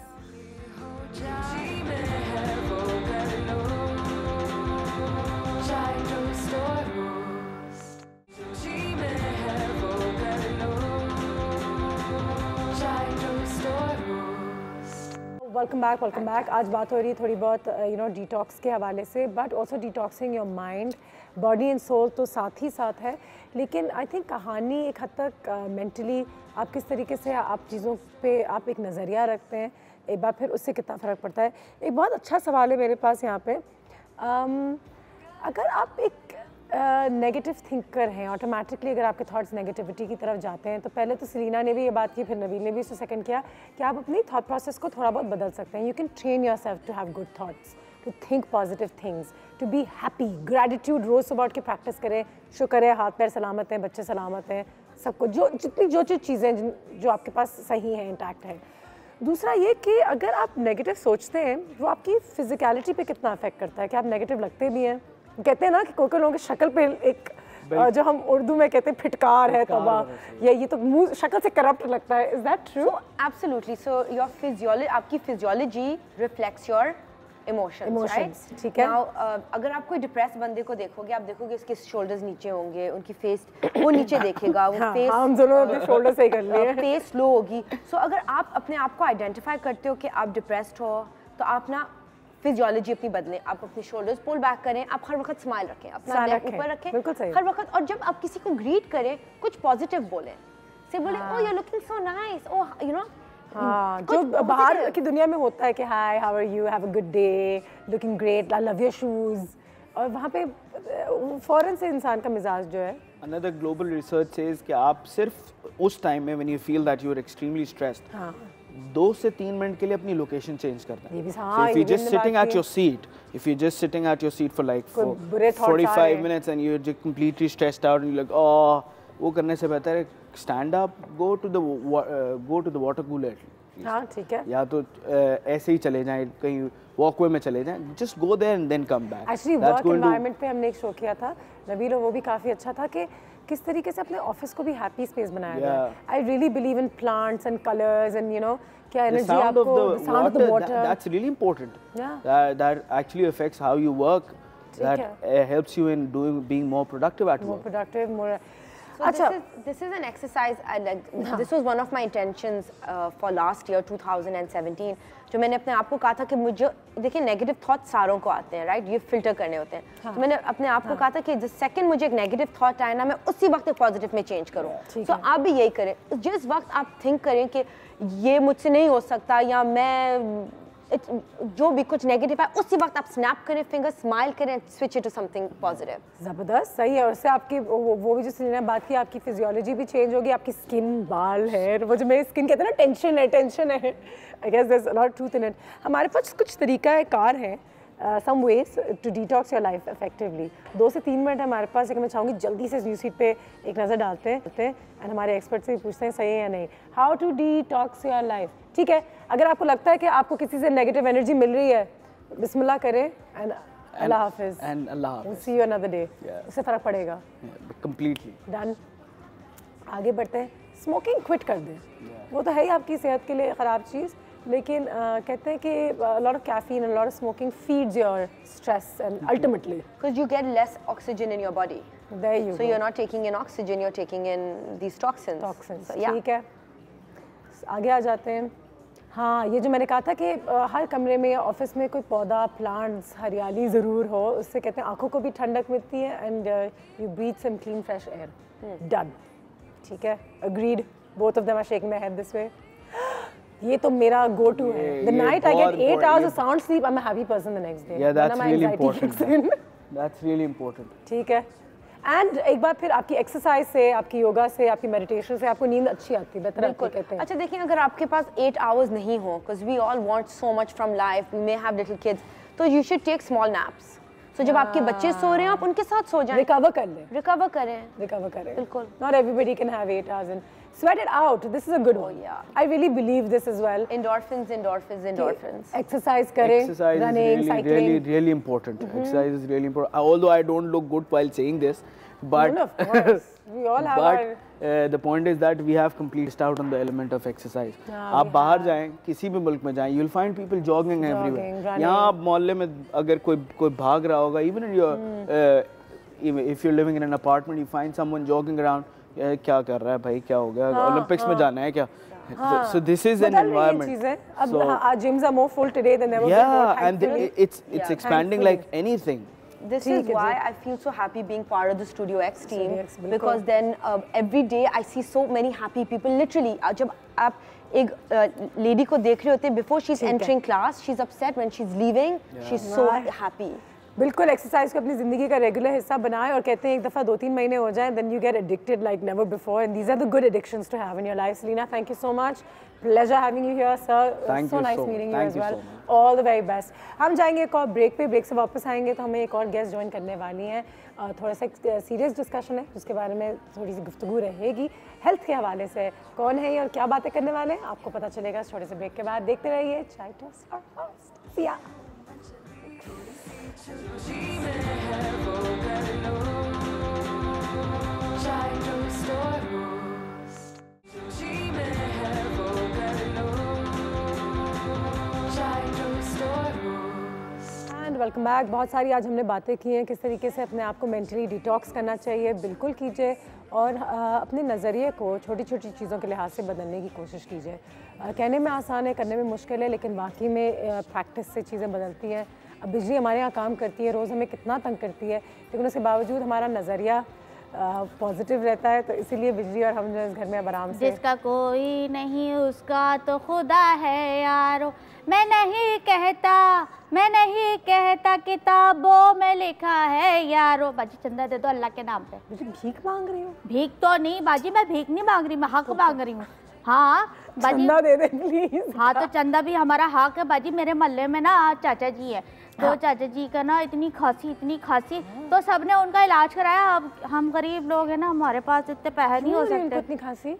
Welcome back. आज बात हो रही है थोड़ी बहुत डिटॉक्स के हवाले से, but also detoxing your mind, body and soul तो साथ ही साथ है। लेकिन आई थिंक कहानी एक हद तक मेंटली आप किस तरीके से आप चीज़ों पे आप एक नज़रिया रखते हैं, एक बार फिर उससे कितना फ़र्क पड़ता है। एक बहुत अच्छा सवाल है मेरे पास यहाँ पे, अगर आप एक नेगेटिव थिंकर हैं, ऑटोमेटिकली अगर आपके थॉट्स नेगेटिविटी की तरफ जाते हैं, तो पहले तो सलीना ने भी ये बात की, फिर नबील ने भी इसको सेकंड किया कि आप अपनी थॉट प्रोसेस को थोड़ा बहुत बदल सकते हैं। You can train yourself to have good thoughts, to think positive things, to be happy, gratitude रोज़ सुबह उठ के प्रैक्टिस करें, शुक्र है हाथ पैर सलामत हैं, बच्चे सलामत हैं, सबको जो चीज़ें जो आपके पास सही हैं, इंटैक्ट है। दूसरा ये कि अगर आप नेगेटिव सोचते हैं वो आपकी फिजिकलिटी पे कितना अफेक्ट करता है, कि आप नेगेटिव लगते भी हैं। कहते हैं ना कि कोई लोगों की शक्ल पे एक जो हम उर्दू में कहते हैं फिटकार है, तौबा, या ये तो मुंह शक्ल से करप्ट लगता है। Is that true? Absolutely. So your physiology, आपकी फिजियोलॉजी रिफ्लेक्ट्स योर इमोशंस, ठीक है। अगर आप कोई डिप्रेस बंदे को देखोगे, आप देखोगे उसके शोल्डर्स नीचे होंगे, उनकी फेस वो नीचे देखेगा, वो फेस हम दोनों अपने शोल्डर से ही कर लिए, फेस लो होगी। सो अगर आप अपने आप को आइडेंटिफाई करते हो कि आप डिप्रेस्ड हो, तो आप ना फिजियोलॉजी अपनी बदलें, आप अपने शोल्डर्स पुल बैक करें, आप हर वक्त स्माइल रखें, अपना स्माइल नेक रखें, ऊपर रखें बिल्कुल सही। हर वक्त। और जब आप किसी को ग्रीट करें कुछ पॉजिटिव बोलें, से बोले oh you are looking so nice, oh you know. हाँ, जो बाहर की दुनिया में होता है कि hi how are you, have a good day, looking great, I love your shoes, और वहाँ पे फौरन से इंसान का मिजाज जो है। Another global research says कि आप सिर्फ उस टाइम में when you feel that you are extremely stressed, 2 से 3 मिनट के लिए अपनी लोकेशन चेंज करना है। ये भी So हाँ, if ये you're भी just हमने sitting बात at की। your seat, if you're just sitting at your seat for like कोई बुरे thoughts आ रहे 45 हैं। minutes and you're just completely stressed out and you're like oh, वो करने से बेहतर है stand up, go to the water cooler, हाँ ठीक है। या तो ऐसे ही चले जाएं कहीं वॉकवे में चले जाएं, just go there and then come back. Actually That's work going to- environment पे हमने एक शो किया था नबील, और वो भी काफ़ी अच्छा था कि किस तरीके से अपने ऑफिस को भी हैप्पी स्पेस बनाया गया है। I really believe in plants and colours and you know क्या The एनर्जी sound of आपको, the sound of the water, water, that's really important. Yeah. That actually affects how you work. That helps you in being more productive at more work. Productive, more So अच्छा this is an exercise I like. This was one of my intentions for last year 2017. जो मैंने अपने आप को कहा था कि मुझे देखिए नेगेटिव थॉट सारों को आते हैं, राइट, ये फिल्टर करने होते हैं। तो मैंने अपने आप को कहा था कि जिस सेकंड मुझे एक नेगेटिव थॉट आए ना, मैं उसी वक्त पॉजिटिव में चेंज करूँ। तो आप भी यही करें, जिस वक्त आप थिंक करें कि ये मुझसे नहीं हो सकता या मैं जो भी कुछ नेगेटिव है, उसी वक्त आप स्नैप करें, फिंगर स्माइल करें, switch it to something positive. ज़बरदस्त, सही है। और उससे आपकी वो भी जो सुनने बात की, आपकी फिजियोलॉजी भी चेंज होगी, आपकी स्किन, बाल, हेयर, वो जो मेरी स्किन कहते हैं ना टेंशन है, I guess there is a lot truth in it. हमारे पास कुछ तरीका कार है, some ways to detox your life effectively. 2 से 3 मिनट हमारे पास, लेकिन मैं चाहूँगी जल्दी से न्यूज़ फीड पे एक नज़र डालते हैं एंड हमारे एक्सपर्ट से भी पूछते हैं सही है या नहीं। How to detox your life, ठीक है। अगर आपको लगता है कि आपको किसी से नेगेटिव एनर्जी मिल रही है, बिस्मिल्लाह करें एंड अल्लाह हाफिज़, And Allah Hafiz. See you another day. Yeah. उससे फ़र्क पड़ेगा। Completely. डन, आगे बढ़ते हैं। स्मोकिंग क्विट कर दें, वो तो है ही आपकी सेहत के लिए ख़राब चीज़, लेकिन कहते हैं कि lot of caffeine and lot of smoking feeds your stress and ultimately Because you get less oxygen in your body. There you So you're not taking in oxygen, you're taking in these toxins. Toxins. So, yeah. ठीक है, आगे आ जाते हैं। हाँ, ये जो मैंने कहा था कि हर कमरे में या ऑफिस में कोई पौधा, प्लांट्स, हरियाली ज़रूर हो, उससे कहते हैं आंखों को भी ठंडक मिलती है and you breathe some clean fresh air. Done, ठीक है, agreed, both of them are shaking my head this way. ये तो मेरा गो टू है। The night I get 8 hours of sound sleep, I'm a happy person the next day. Yeah, that's Then my really anxiety important. kicks in. That's really important. ठीक है। And एक बार फिर आपकी exercise से, आपकी योगा से, आपकी मेडिटेशन से आपको नींद अच्छी आती है, बेहतर आती है कहते हैं। अच्छा देखिए, अगर आपके पास 8 hours नहीं हो, because we all want so much from life, we may have little kids, तो you should take small naps. So जब आपके बच्चे सो रहे हैं, आप उनके साथ सो जाएं, रिकवर कर लें, रिकवर करें। रिकवर करें, बिल्कुल। Not everybody can have 8 hours and sweat it out. This is a good one. yeah. I really believe this as well. Endorphins. Exercise करें, Exercise running, is cycling. really important. Exercise is really important. Although I don't look good while saying this, but No, of course. We all have our... the point is that we have completely missed out on the element of exercise. आप बाहर जाएं, किसी भी मुल्क में जाएं, you'll find people jogging everywhere. running. यहाँ आप मोहल्ले में अगर कोई भाग रहा होगा, even in your if you're living in an apartment, you find someone jogging around. क्या कर रहा है भाई, क्या हो गया, ओलंपिक्स में जाना है क्या? So this is an environment. अब our gyms are more full today than ever before. Yeah, and thankfully. it's expanding like anything. This is why I feel so happy being part of the Studio X team, Studio X, बिल्कुल। because then every day I see so many happy people. Literally, जब आप एक lady को देख रहे होते हैं before she's entering class, she's upset. When she's leaving, she's so happy. बिल्कुल, एक्सरसाइज को अपनी ज़िंदगी का रेगुलर हिस्सा बनाएं, और कहते हैं एक दफ़ा 2-3 महीने हो जाएं, then you get addicted like never before, and these are the good addictions to have in your life. Selena, thank you so much. Pleasure having you here, sir. Thank so you nice so meeting you thank as you well. so much. All the very best. हम जाएंगे एक और break पे, break से वापस आएंगे तो हमें एक और गेस्ट ज्वाइन करने वाली हैं। थोड़ा सा सीरियस डिस्कशन है, उसके बारे में थोड़ी सी गुफ्तगू रहेगी हेल्थ के हवाले से। कौन है ये और क्या बातें करने वाले हैं, आपको पता चलेगा छोटे से ब्रेक के बाद। देखते रहिए चाय toast. See ya. Welcome back. बहुत सारी आज हमने बातें की हैं किस तरीके से अपने आप को मेंटली डिटॉक्स करना चाहिए। बिल्कुल कीजिए और अपने नज़रिए को छोटी छोटी चीज़ों के लिहाज से बदलने की कोशिश कीजिए। कहने में आसान है, करने में मुश्किल है, लेकिन वाकई में प्रैक्टिस से चीज़ें बदलती हैं। अब बिजली हमारे यहाँ काम करती है, रोज़ हमें कितना तंग करती है, लेकिन उसके बावजूद हमारा नज़रिया पॉजिटिव रहता है। तो इसीलिए बिजली और हम जो इस घर में अब आराम से, जिसका कोई नहीं उसका तो खुदा है यारो, मैं नहीं कहता किताबों में लिखा है यारो। बाजी चंदा दे दो अल्लाह के नाम पे। मुझे भीख मांग रही हूँ? भीख तो नहीं बाजी, मैं भीख नहीं मांग रही, मैं हक मांग रही हूँ। हाँ बाजी, चंदा दे दे प्लीज। हाँ तो चंदा भी हमारा हक है बाजी। मेरे मोहल्ले में ना चाचा जी है, तो चाचा जी का ना इतनी खांसी तो सबने उनका इलाज कराया। अब हम गरीब लोग हैं ना, हमारे पास इतने पैसे नहीं हो सकते। इतनी खांसी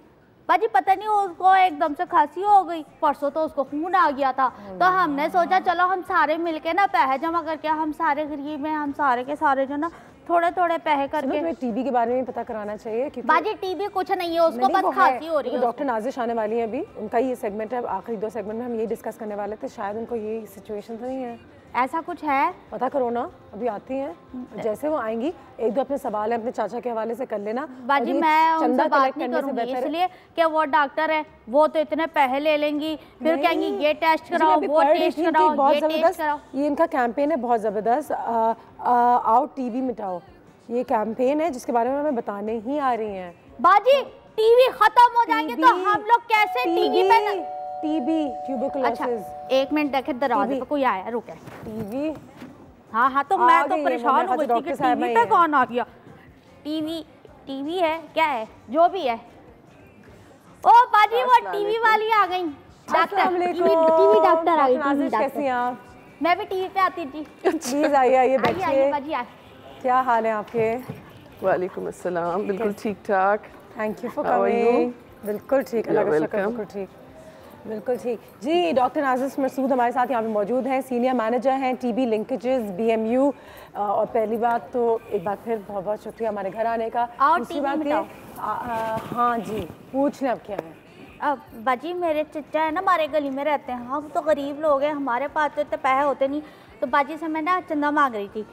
बाजी पता नहीं उसको एकदम से खांसी हो गई, परसों तो उसको खून आ गया था। तो हमने सोचा चलो हम सारे मिलके ना पैसे जमा करके, हम सारे गरीब हैं, हम सारे के सारे जो ना थोड़े थोड़े पैसे करके। तुम्हें टीबी के बारे में पता कराना चाहिए क्योंकि बाजी टीबी कुछ नहीं है उसको, बस खांसी हो रही है। डॉक्टर नाजिश आने वाली है अभी, उनका ये सेगमेंट है, आखिरी 2 सेगमेंट में हम ये डिस्कस करने वाले थे। शायद उनको ये सिचुएशन तो नहीं है, ऐसा कुछ है, पता करो ना। अभी आती हैं, जैसे वो आएंगी 1-2 अपने सवाल है अपने चाचा के हवाले से कर लेना। बाजी मैं उनसे बात नहीं करूंगी इसलिए कि वो डॉक्टर है, वो तो इतने पैसे ले लेंगी, फिर कहेंगी ये टेस्ट कराओ, वो टेस्ट कराओ, ये टेस्ट कराओ। ये इनका कैंपेन है बहुत ज़बरदस्त, आओ टीबी मिटाओ। ये कैंपेन है जिसके बारे में हमें बताने ही आ रही हैं। बाजी टीवी खत्म हो जाएंगे तो हम लोग कैसे टीवी पे टीबी ट्यूबरकुलोसिस। अच्छा 1 मिनट देखे, दरवाजे पे कोई आया, रुके। टीवी, हाँ तो मैं तो परेशान हो गई थी कि टीवी पे कौन आ गया। टीवी है क्या है, जो भी है। ओ बाजी वो टीवी वाली आ गई, डॉक्टर टीवी डॉक्टर आ गई। कैसी हैं आप? मैं भी टीवी पे आती थी। प्लीज आइए बैठिए। बाजी आइए। क्या हाल है आपके? वालेकुम अस्सलाम, बिल्कुल ठीक ठाक। Thank you for coming. बिल्कुल ठीक, अल्लाह का शुक्र, बिल्कुल ठीक, बिल्कुल ठीक जी। डॉक्टर नाजिश मसूद हमारे साथ यहाँ पे मौजूद हैं, सीनियर मैनेजर हैं टीबी लिंकेजेस BMU। और पहली बात तो एक बार फिर बहुत बहुत शुक्रिया हमारे घर आने का। दूसरी बात ये, हाँ जी पूछ लें अब क्या है। अब बाजी मेरे चचा है ना, हमारे गली में रहते हैं, हम तो गरीब लोग हैं, हमारे पास तो इतने पैसे होते नहीं। तो बाजी से मैं ना चंदा मांग रही थी,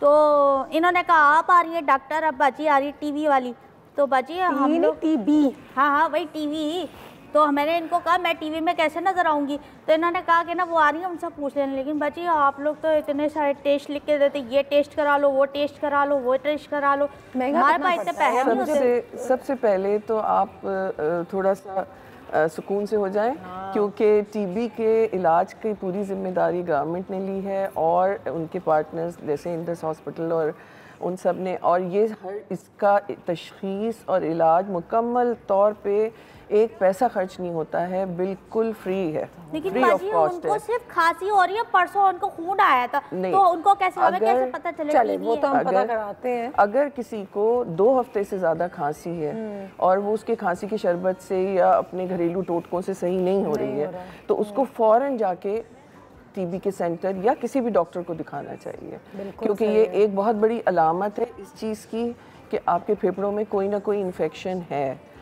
तो इन्होंने कहा आप आ रही है डॉक्टर, अब बाजी आ रही है टीवी वाली। तो बाजी हम लोग टीबी, हाँ वही टीवी। तो मैंने इनको कहा मैं टीवी में कैसे नजर आऊँगी, तो इन्होंने कहा कि ना वो आ रही है उनसे पूछ लेना। लेकिन बाजी आप लोग तो इतने सारे टेस्ट लिख के देते, ये टेस्ट करा लो, वो टेस्ट करा लो, वो टेस्ट करा लो, हमारे पास इतने पैसे नहीं होते। सबसे पहले तो आप थोड़ा सा सुकून से हो जाएं, क्योंकि टीबी के इलाज की पूरी जिम्मेदारी गवर्नमेंट ने ली है और उनके पार्टनर्स जैसे इंडस हॉस्पिटल और उन सब ने। और ये हर इसका तशख़ीस और इलाज मुकम्मल तौर पे एक पैसा खर्च नहीं होता है, बिल्कुल फ्री है। लेकिन बाजी उनको सिर्फ खांसी हो रही है, परसों उनको खून आया था, तो उनको कैसे हमें कैसे पता चले? वो तो हम पता कराते हैं। अगर किसी को 2 हफ्ते से ज़्यादा खांसी है और वो उसके खांसी की शरबत से या अपने घरेलू टोटकों से सही नहीं हो रही है, तो उसको फ़ौरन जाके टीबी के सेंटर या किसी भी डॉक्टर को दिखाना चाहिए, क्योंकि ये एक बहुत बड़ी अलामत है इस चीज़ की कि आपके फेफड़ों में कोई ना कोई इन्फेक्शन है।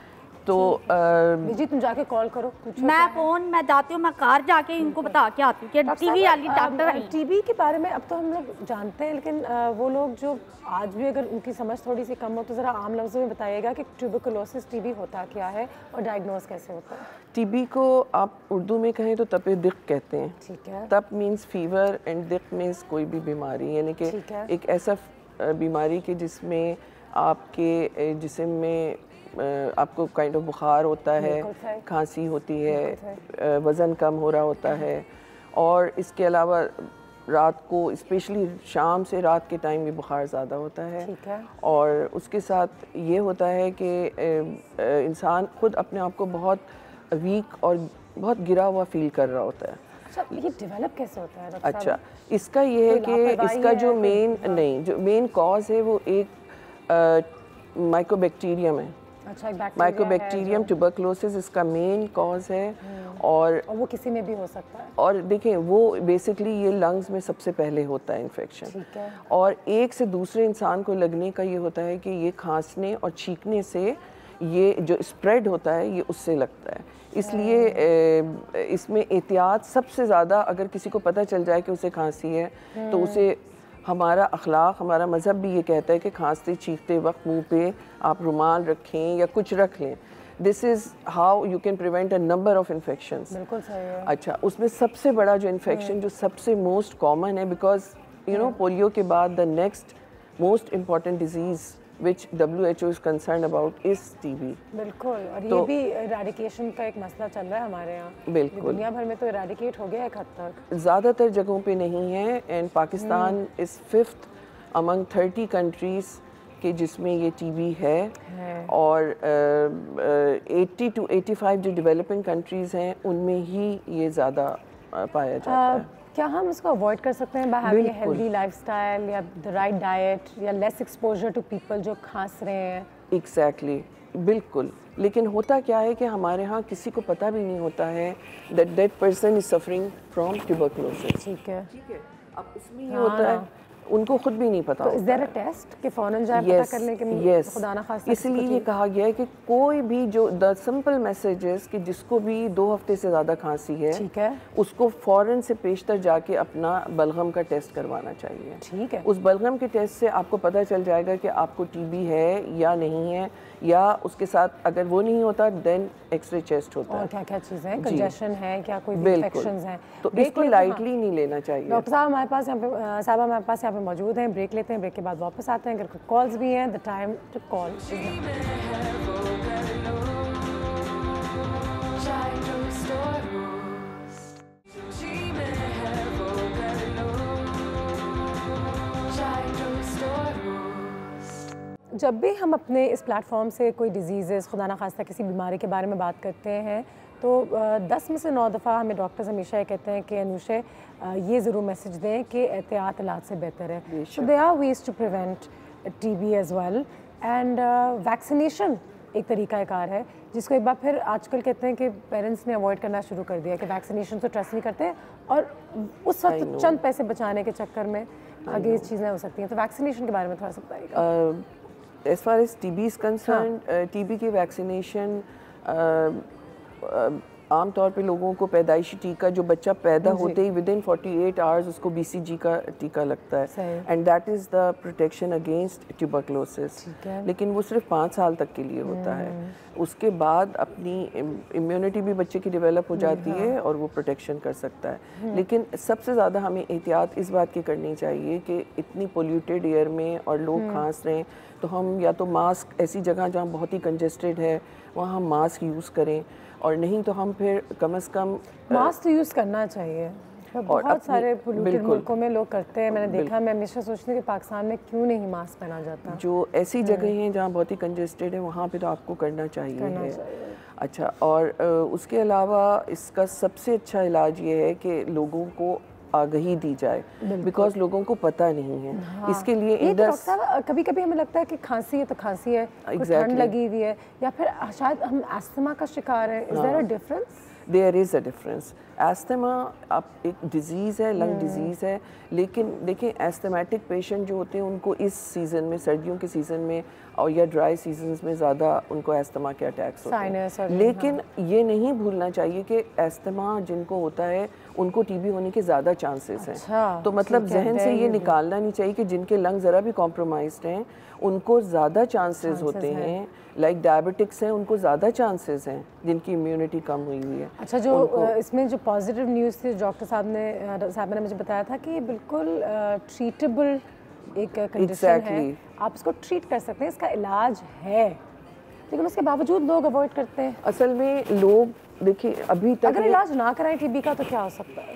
तो जी तुम जाके कॉल करो, मैं जाती हूँ, मैं कार जाके इनको बता के आती हूँ कि टीवी वाली डॉक्टर है। टीबी के बारे में अब तो हम लोग जानते हैं, लेकिन वो लोग जो आज भी अगर उनकी समझ थोड़ी सी कम हो तो ज़रा आम लफ्ज़ों में बताइएगा कि ट्यूबरकुलोसिस टीबी होता क्या है और डायग्नोज कैसे होता है। टीबी को आप उर्दू में कहें तो तप दिक कहते हैं। ठीक है। तप मीन्स फीवर एंड दिक मीन्स कोई भी बीमारी, यानी कि एक ऐसा बीमारी कि जिसमें आपके जिस्म में आपको काइंड ऑफ बुखार होता है, खांसी होती है, वज़न कम हो रहा होता है, और इसके अलावा रात को स्पेशली शाम से रात के टाइम भी बुखार ज़्यादा होता है। ठीक है। और उसके साथ ये होता है कि इंसान खुद अपने आप को बहुत वीक और बहुत गिरा हुआ फील कर रहा होता है। अच्छा, ये डेवलप कैसे होता है? अच्छा, इसका ये है कि इसका जो मेन कॉज है वो एक माइकोबैक्टीरियम है। अच्छा, माइकोबैक्टीरियम ट्यूबरकुलोसिस इसका मेन कॉज है। और वो किसी में भी हो सकता है। और देखें वो बेसिकली ये लंग्स में सबसे पहले होता है इन्फेक्शन, और एक से दूसरे इंसान को लगने का ये होता है कि ये खांसने और छींकने से ये जो स्प्रेड होता है ये उससे लगता है। इसलिए इसमें एहतियात सबसे ज़्यादा, अगर किसी को पता चल जाए कि उसे खांसी है तो उसे, हमारा अखलाक, हमारा मज़हब भी ये कहता है कि खांसते चीखते वक्त मुंह पे आप रुमाल रखें या कुछ रख लें। This is how you can prevent a number of infections. बिल्कुल सही है। अच्छा, उसमें सबसे बड़ा जो इन्फेक्शन जो सबसे मोस्ट कॉमन है, बिकॉज यू नो पोलियो के बाद the next most important disease which WHO is concerned about is TB। बिल्कुल, और ये भी इरेडिकेशन का एक मसला चल रहा है हमारे यहाँ। बिल्कुल, दुनिया भर में तो इरेडिकेट हो गया एक हद तक, ज़्यादातर जगहों पे नहीं है। And Pakistan is 5th among 30 countries के जिसमें ये TB है। और 80 to 85 जो डेवलपिंग कंट्रीज़ हैं उनमें ही ये ज़्यादा पाया जाता है। क्या हम इसको अवॉइड कर सकते हैं by having a healthy lifestyle या द राइट डाइट या लेस एक्सपोजर टू पीपल जो खांस रहे हैं? एग्जैक्टली, बिल्कुल। लेकिन होता क्या है कि हमारे यहाँ किसी को पता भी नहीं होता है that that person is suffering from tuberculosis. ठीक है, अब इसमें ये होता है उनको खुद भी नहीं पता। तो इज देयर अ टेस्ट कि फौरन जाए पता कर लें कि खुदा ना खास्ता? इसलिए ये कहा गया है कि कोई भी जो द सिंपल मैसेजेस कि जिसको भी 2 हफ्ते से ज़्यादा खांसी है, ठीक है, उसको फ़ौरन से पेशतर जाके अपना बलगम का टेस्ट करवाना चाहिए। ठीक है, उस बलगम के टेस्ट से आपको पता चल जाएगा कि आपको TB है या नहीं है, या उसके साथ अगर वो नहीं होता देन एक्सरे चेस्ट होता है। और क्या क्या चीज़ें हैं, कंजेशन है क्या, कोई इन्फेक्शंस हैं, तो इसको लाइटली नहीं लेना चाहिए। डॉक्टर साहब हमारे पास यहाँ पे, साहब हमारे पास यहाँ पे मौजूद हैं। ब्रेक लेते हैं, ब्रेक के बाद वापस आते हैं। अगर कॉल्स भी हैं, द टाइम टू कॉल। जब भी हम अपने इस प्लेटफॉर्म से कोई डिजीज़, खुदा ना खास्ता किसी बीमारी के बारे में बात करते हैं तो 10 में से 9 दफ़ा हमें डॉक्टर्स हमेशा ये कहते हैं कि अनुषे ये ज़रूर मैसेज दें कि एहतियात इलाज से बेहतर है। So they are ways to prevent TB as well, and vaccination एक तरीक़ाकार है जिसको एक बार फिर आजकल कहते हैं कि पेरेंट्स ने अवॉइड करना शुरू कर दिया कि वैक्सीनेशन तो ट्रस्ट नहीं करते, और उस वक्त चंद पैसे बचाने के चक्कर में आगे ये चीज़ें हो सकती हैं। तो वैक्सीनेशन के बारे में थोड़ा सा बताइएगा। As far as TB is concerned, TB की वैक्सीनेशन आम तौर पे लोगों को पैदाइशी टीका जो बच्चा पैदा होते ही विदिन 48 आवर्स उसको BCG का टीका लगता है, and that is the protection against tuberculosis. लेकिन वो सिर्फ 5 साल तक के लिए होता है। उसके बाद अपनी इम्यूनिटी भी बच्चे की डेवलप हो जाती है और वो प्रोटेक्शन कर सकता है। लेकिन सबसे ज़्यादा हमें एहतियात इस बात की करनी चाहिए कि इतनी पोल्यूटेड एयर में और लोग खांस रहे हैं तो हम या तो मास्क, ऐसी जगह जहाँ बहुत ही कंजेस्टेड है वहाँ हम मास्क यूज़ करें, और नहीं तो हम फिर कम से कम मास्क तो यूज़ करना चाहिए। बहुत सारे पोल्यूटेड मुल्कों में लोग करते हैं, मैंने देखा। मैं हमेशा सोचती हूँ कि पाकिस्तान में क्यों नहीं मास्क पहना जाता। जो ऐसी जगह हैं जहाँ बहुत ही कंजेस्टेड है वहाँ पे तो आपको करना चाहिए। अच्छा, और उसके अलावा इसका सबसे अच्छा इलाज ये है कि लोगों को आगाही दी जाए, बिकॉज लोगों को पता नहीं है। इसके लिए कभी कभी हमें लगता है कि खांसी है तो खांसी है, ठंड लगी हुई है, या फिर शायद हम अस्थमा का शिकार है। Is there a difference? There is a difference. Asthma आप एक डिज़ीज़ है, लंग डिज़ीज़ है, लेकिन देखें एस्थमेटिक पेशेंट जो होते हैं उनको इस सीज़न में, सर्दियों के सीज़न में और या ड्राई सीजन्स में ज़्यादा उनको एस्थमा के अटैक्स होते हैं। लेकिन ये नहीं भूलना चाहिए कि एस्थमा जिनको होता है उनको TB होने के ज़्यादा चांसेस हैं। तो मतलब जहन से ये निकालना नहीं चाहिए कि जिनके लंग ज़रा भी कॉम्प्रोमाइज्ड हैं उनको ज़्यादा चांसेस होते हैं। लाइक डायबिटिक्स हैं उनको ज़्यादा चांसेस हैं जिनकी इम्यूनिटी कम हुई हुई है। अच्छा, जो इसमें जो पॉजिटिव न्यूज़ थी डॉक्टर साहब ने मुझे बताया था कि ये बिल्कुल ट्रीटेबल एक कंडीशन है, आप इसको ट्रीट कर सकते हैं, इसका इलाज है, लेकिन उसके बावजूद लोग अवॉइड करते हैं। असल में लोग देखिए अभी तक अगर इलाज ना कराएं TB का तो क्या हो सकता है?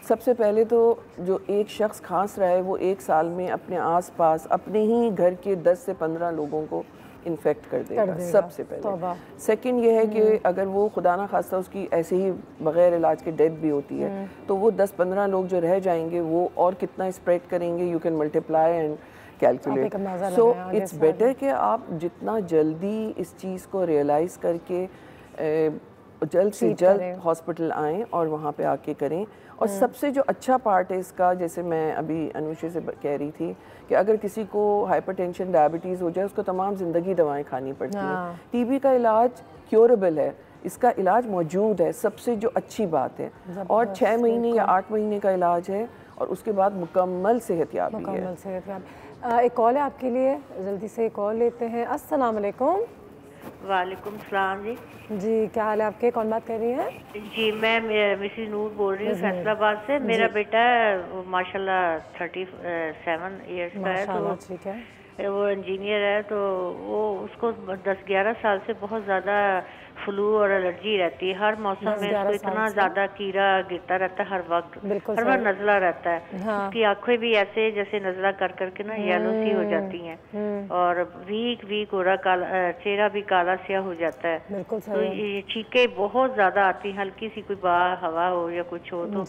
सबसे पहले तो जो एक शख्स खांस रहा है वो 1 साल में अपने आसपास अपने ही घर के 10 से 15 लोगों को इन्फेक्ट कर देगा सबसे पहले। सेकंड ये है कि अगर वो खुदा ना खास्ता उसकी ऐसे ही बग़ैर इलाज के डेथ भी होती है तो वो 10-15 लोग जो रह जाएंगे वो और कितना स्प्रेड करेंगे, you can multiply and calculate. So it's better कि आप जितना जल्दी इस चीज़ को रियलाइज़ करके जल्द से जल्द हॉस्पिटल आएँ और वहाँ पे आके करें। और सबसे जो अच्छा पार्ट है इसका, जैसे मैं अभी अनुषा से कह रही थी कि अगर किसी को हाइपरटेंशन, डायबिटीज़ हो जाए, उसको तमाम ज़िंदगी दवाएं खानी पड़ती हैं। टीबी का इलाज क्योरेबल है, इसका इलाज मौजूद है, सबसे जो अच्छी बात है। और 6 महीने या 8 महीने का इलाज है और उसके बाद मुकम्मल सेहतयाबी है। एक कॉल है आपके लिए, जल्दी से कॉल लेते हैं। अस्सलाम वालेकुम। वालेकुम सलाम जी। जी, क्या हाल है आपके? कौन बात कर रही हैं? जी, मैं मिसेस नूर बोल रही हूँ फैसलाबाद से। मेरा बेटा माशाल्लाह 37 इयर्स का है, तो ठीक है, वो इंजीनियर है, तो वो उसको 10-11 साल से बहुत ज़्यादा फ्लू और एलर्जी रहती है। हर मौसम में उसको इतना ज़्यादा कीड़ा गिरता रहता है, हर वक्त हर बार नज़ला रहता है। उसकी आंखें भी ऐसे जैसे नज़ला कर करके ना येलो सी हो जाती हैं और वीक हो रहा, काला चेहरा भी काला सिया हो जाता है। तो ये छींके बहुत ज़्यादा आती हैं, हल्की सी कोई हवा हो या कुछ हो तो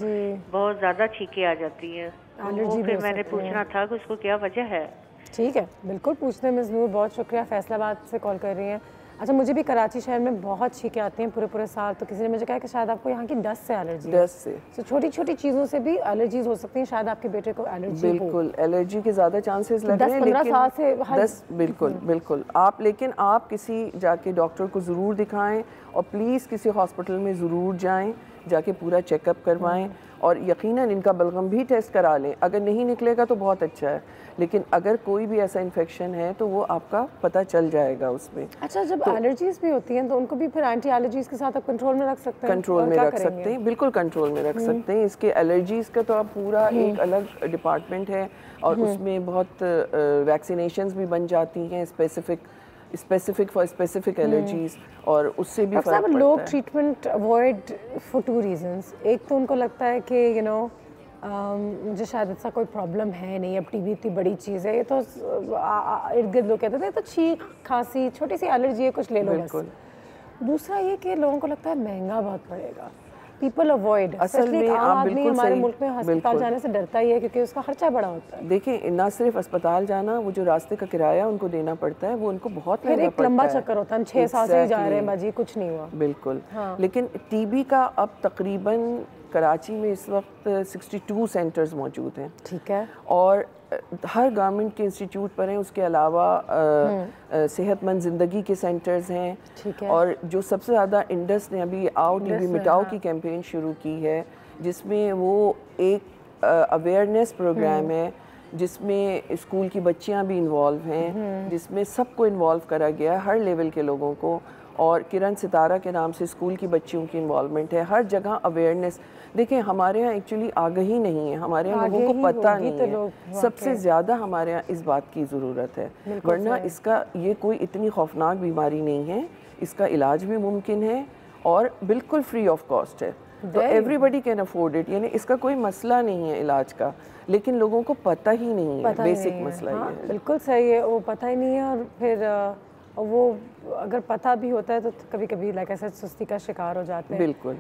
बहुत ज़्यादा छींके आ जाती हैं। तो फिर मैंने पूछना था कि उसको क्या वजह है। ठीक है, बिल्कुल पूछने में ज़रूर, बहुत शुक्रिया। फैसलाबाद से कॉल कर रही हैं। अच्छा, मुझे भी कराची शहर में बहुत छींके आती हैं पूरे साल, तो किसी ने मुझे कहा कि शायद आपको यहाँ की डस्ट से एलर्जी है। डस्ट से तो छोटी छोटी चीज़ों से भी एलर्जीज हो सकती हैं, शायद आपके बेटे को एलर्जी हो। बिल्कुल, एलर्जी के ज़्यादा चांसेस लग रहे हैं, 10-15 साल से 10 बिल्कुल आप, लेकिन आप किसी जाके डॉक्टर को ज़रूर दिखाएं और प्लीज़ किसी हॉस्पिटल में ज़रूर जाएं, जाके पूरा चेकअप करवाएं और यकीनन इनका बलगम भी टेस्ट करा लें। अगर नहीं निकलेगा तो बहुत अच्छा है, लेकिन अगर कोई भी ऐसा इन्फेक्शन है तो वो आपका पता चल जाएगा उसमें। अच्छा, जब एलर्जीज भी होती हैं तो उनको भी फिर एंटी एलर्जीज के साथ आप कंट्रोल में रख सकते हैं? कंट्रोल में रख सकते हैं, बिल्कुल कंट्रोल में रख सकते हैं। इसके एलर्जीज का तो अब पूरा एक अलग डिपार्टमेंट है और उसमें बहुत वैक्सीनेशंस भी बन जाती हैं स्पेसिफिक फॉर स्पेसिफिक एलर्जीज, और उससे भी फर्क पड़ता है। लोग ट्रीटमेंट अवॉइड फॉर 2 रीजंस। एक तो उनको लगता है कि मुझे शायद ऐसा कोई प्रॉब्लम है नहीं, अब टीबी इतनी बड़ी चीज़ है, ये तो इर्द गिर्द लोग कहते थे तो छींक खांसी छोटी सी एलर्जी है, कुछ ले लो बस। दूसरा ये कि लोगों को लगता है महंगा बहुत पड़ेगा, पीपल अवॉइड। असल में आप बिल्कुल हमारे मुल्क में अस्पताल जाने से डरता ही है क्योंकि उसका खर्चा बड़ा होता है। देखिए, ना सिर्फ अस्पताल जाना, वो जो रास्ते का किराया उनको देना पड़ता है, वो उनको बहुत महंगा पड़ता है। लंबा चक्कर होता है, 6 साल से ही जा रहे हैं बाजी, कुछ नहीं हुआ। बिल्कुल। लेकिन टीबी का अब तकरीबन कराची में इस वक्त 62 सेंटर्स मौजूद हैं। ठीक है। और हर गवर्नमेंट के इंस्टीट्यूट पर हैं, उसके अलावा सेहतमंद ज़िंदगी के सेंटर्स हैं। ठीक है। और जो सबसे ज़्यादा इंडस ने अभी आओ टीबी मिटाओ की कैंपेन शुरू की है, जिसमें वो एक अवेयरनेस प्रोग्राम है, जिसमें स्कूल की बच्चियां भी इन्वॉल्व हैं, जिसमें सबको इन्वॉल्व करा गया है, हर लेवल के लोगों को। और किरण सितारा के नाम से स्कूल की बच्चियों की इन्वॉल्वमेंट है, हर जगह अवेयरनेस। देखें, हमारे यहाँ एक्चुअली आगाही नहीं है, हमारे यहाँ लोगों को पता नहीं है। सबसे ज़्यादा हमारे यहाँ इस बात की ज़रूरत है, वरना इसका ये कोई इतनी खौफनाक बीमारी नहीं है, इसका इलाज भी मुमकिन है और बिल्कुल फ्री ऑफ कॉस्ट है, तो एवरीबडी कैन अफोर्ड इट। यानी इसका कोई मसला नहीं है इलाज का, लेकिन लोगों को पता ही नहीं है, बेसिक मसला ये है। बिल्कुल सही है, वो पता ही नहीं है। और फिर वो अगर पता भी होता है तो कभी कभी लाइक ऐसा सुस्ती का शिकार हो जाते हैं। बिल्कुल।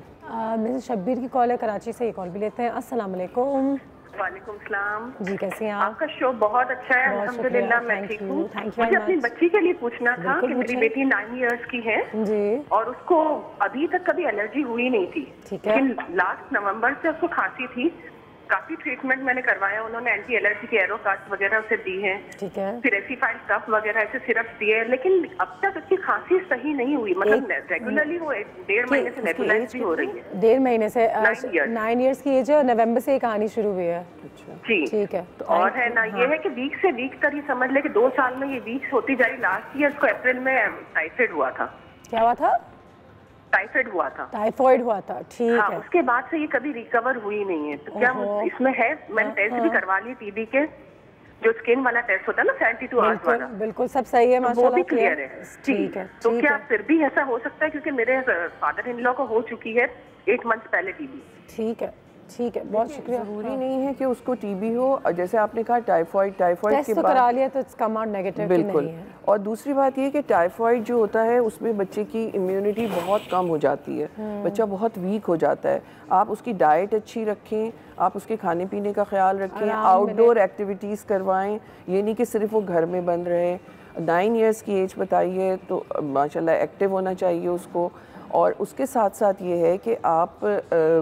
मिसेस शब्बीर की कॉल है कराची से, ये कॉल भी लेते हैं। अस्सलाम वालेकुम। वालेकुम सलाम जी, कैसे हैं आप? आपका शो बहुत अच्छा है, अल्हम्दुलिल्लाह मैं ठीक हूँ। मुझे अपनी बच्ची के लिए पूछना था कि मेरी बेटी 9 इयर्स की है जी, और उसको अभी तक कभी एलर्जी हुई नहीं थी। ठीक है। लेकिन लास्ट नवंबर से उसको खांसी थी, काफी ट्रीटमेंट मैंने करवाया, उन्होंने एंटी एलर्जी के एरो कार्ड्स वगैरह उसे दी हैं। ठीक है। फिर एसिफाइल कफ वगैरह ऐसे सिरप दिए, लेकिन अब तक उसकी खांसी सही नहीं हुई। मतलब रेगुलरली वो 1.5 महीने से नेबुलाइज भी हो रही है। 1.5 महीने से 9 इयर्स की एज है और नवंबर से ये कहानी शुरू हुई है। जी ठीक है। और है ना, ये है कि वीक से वीक तक, ये समझ ले कि 2 साल में ये वीक्स होती जा रही। लास्ट ईयर उसको अप्रैल में टाइफाइड हुआ था। क्या हुआ था? टाइफाइड हुआ था। टाइफाइड हुआ था, ठीक है। उसके बाद से ये कभी रिकवर हुई नहीं है। तो क्या इसमें है? मैंने टेस्ट भी करवा लिए टीबी के, जो स्किन वाला टेस्ट होता है ना 72 आवर्स वाला। बिल्कुल सब सही है, माशाल्लाह, वो भी क्लियर है। ठीक है। तो क्या फिर भी ऐसा हो सकता है, क्योंकि मेरे फादर इन लॉ को हो चुकी है 8 मंथ्स पहले टीबी। ठीक है, ठीक है, बहुत शुक्रिया। ज़रूरी नहीं है कि उसको टीबी हो, जैसे आपने कहा टाइफाइड के बाद करा लिया तो इसका कम नेगेटिव बिल्कुल नहीं है। और दूसरी बात ये कि टाइफाइड जो होता है उसमें बच्चे की इम्यूनिटी बहुत कम हो जाती है, बच्चा बहुत वीक हो जाता है। आप उसकी डाइट अच्छी रखें, आप उसके खाने पीने का ख्याल रखें, आउटडोर एक्टिविटीज़ करवाएं, ये नहीं कि सिर्फ वो घर में बंद रहे। 9 इयर्स की एज बताइए तो माशाल्लाह एक्टिव होना चाहिए उसको। और उसके साथ साथ ये है कि आप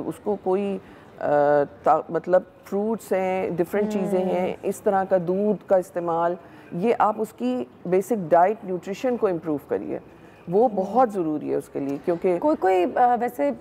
उसको कोई मतलब फ्रूट्स हैं, डिफरेंट चीज़ें हैं, इस तरह का दूध का इस्तेमाल, ये आप उसकी बेसिक डाइट न्यूट्रिशन को इम्प्रूव करिए, वो बहुत ज़रूरी है उसके लिए। क्योंकि कोई वैसे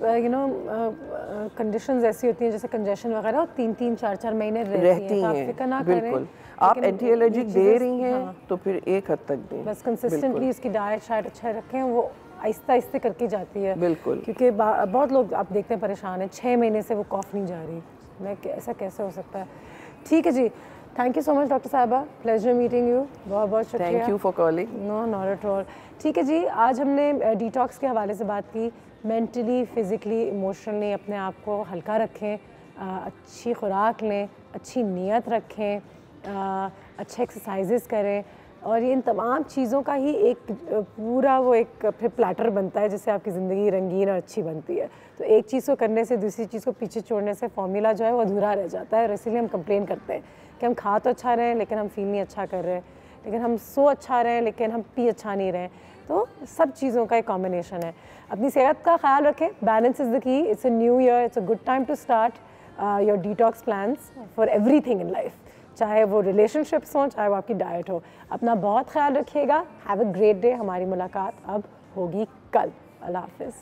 कंडीशंस ऐसी होती हैं जैसे कंजेशन वगैरह 3-3, 4-4 महीने रहती हैं, बिल्कुल। आप एंटी एलर्जिक दे रही हैं तो फिर एक हद तक दें, बस कंसिस्टेंटली उसकी डाइट शायद अच्छा रखें, वो आहिस्ता आहिस्ता करके जाती है। बिल्कुल, क्योंकि बहुत लोग आप देखते हैं परेशान हैं, 6 महीने से वो कॉफ नहीं जा रही। मैं ऐसा कैसे हो सकता है? ठीक है जी, thank you so much doctor साहिबा, प्लेजर मीटिंग यू, बहुत बहुत शुक्रिया। Thank you for calling. No, not at all. ठीक है जी, आज हमने डिटॉक्स के हवाले से बात की। मेंटली, फिज़िकली, इमोशनली अपने आप को हल्का रखें, अच्छी खुराक लें, अच्छी नीयत रखें, अच्छे एक्सरसाइजेस करें, और ये इन तमाम चीज़ों का ही एक पूरा वो एक फिर प्लेटर बनता है जिससे आपकी ज़िंदगी रंगीन और अच्छी बनती है। तो एक चीज़ को करने से दूसरी चीज़ को पीछे छोड़ने से फॉर्मूला जो है वो अधूरा रह जाता है, और इसीलिए हम कंप्लेन करते हैं कि हम खा तो अच्छा रहे हैं लेकिन हम फील नहीं अच्छा कर रहे हैं, लेकिन हम सो अच्छा रहे हैं लेकिन हम पी अच्छा नहीं रहे। तो सब चीज़ों का एक कॉम्बिनेशन है। अपनी सेहत का ख्याल रखें, balance is the key. It's a new year, it's a good time to start your detox plans for everything in life, चाहे वो रिलेशनशिप्स हों, चाहे वो आपकी डाइट हो। अपना बहुत ख्याल रखिएगा। Have a great day. हमारी मुलाकात अब होगी कल। अल्लाह हाफिज़।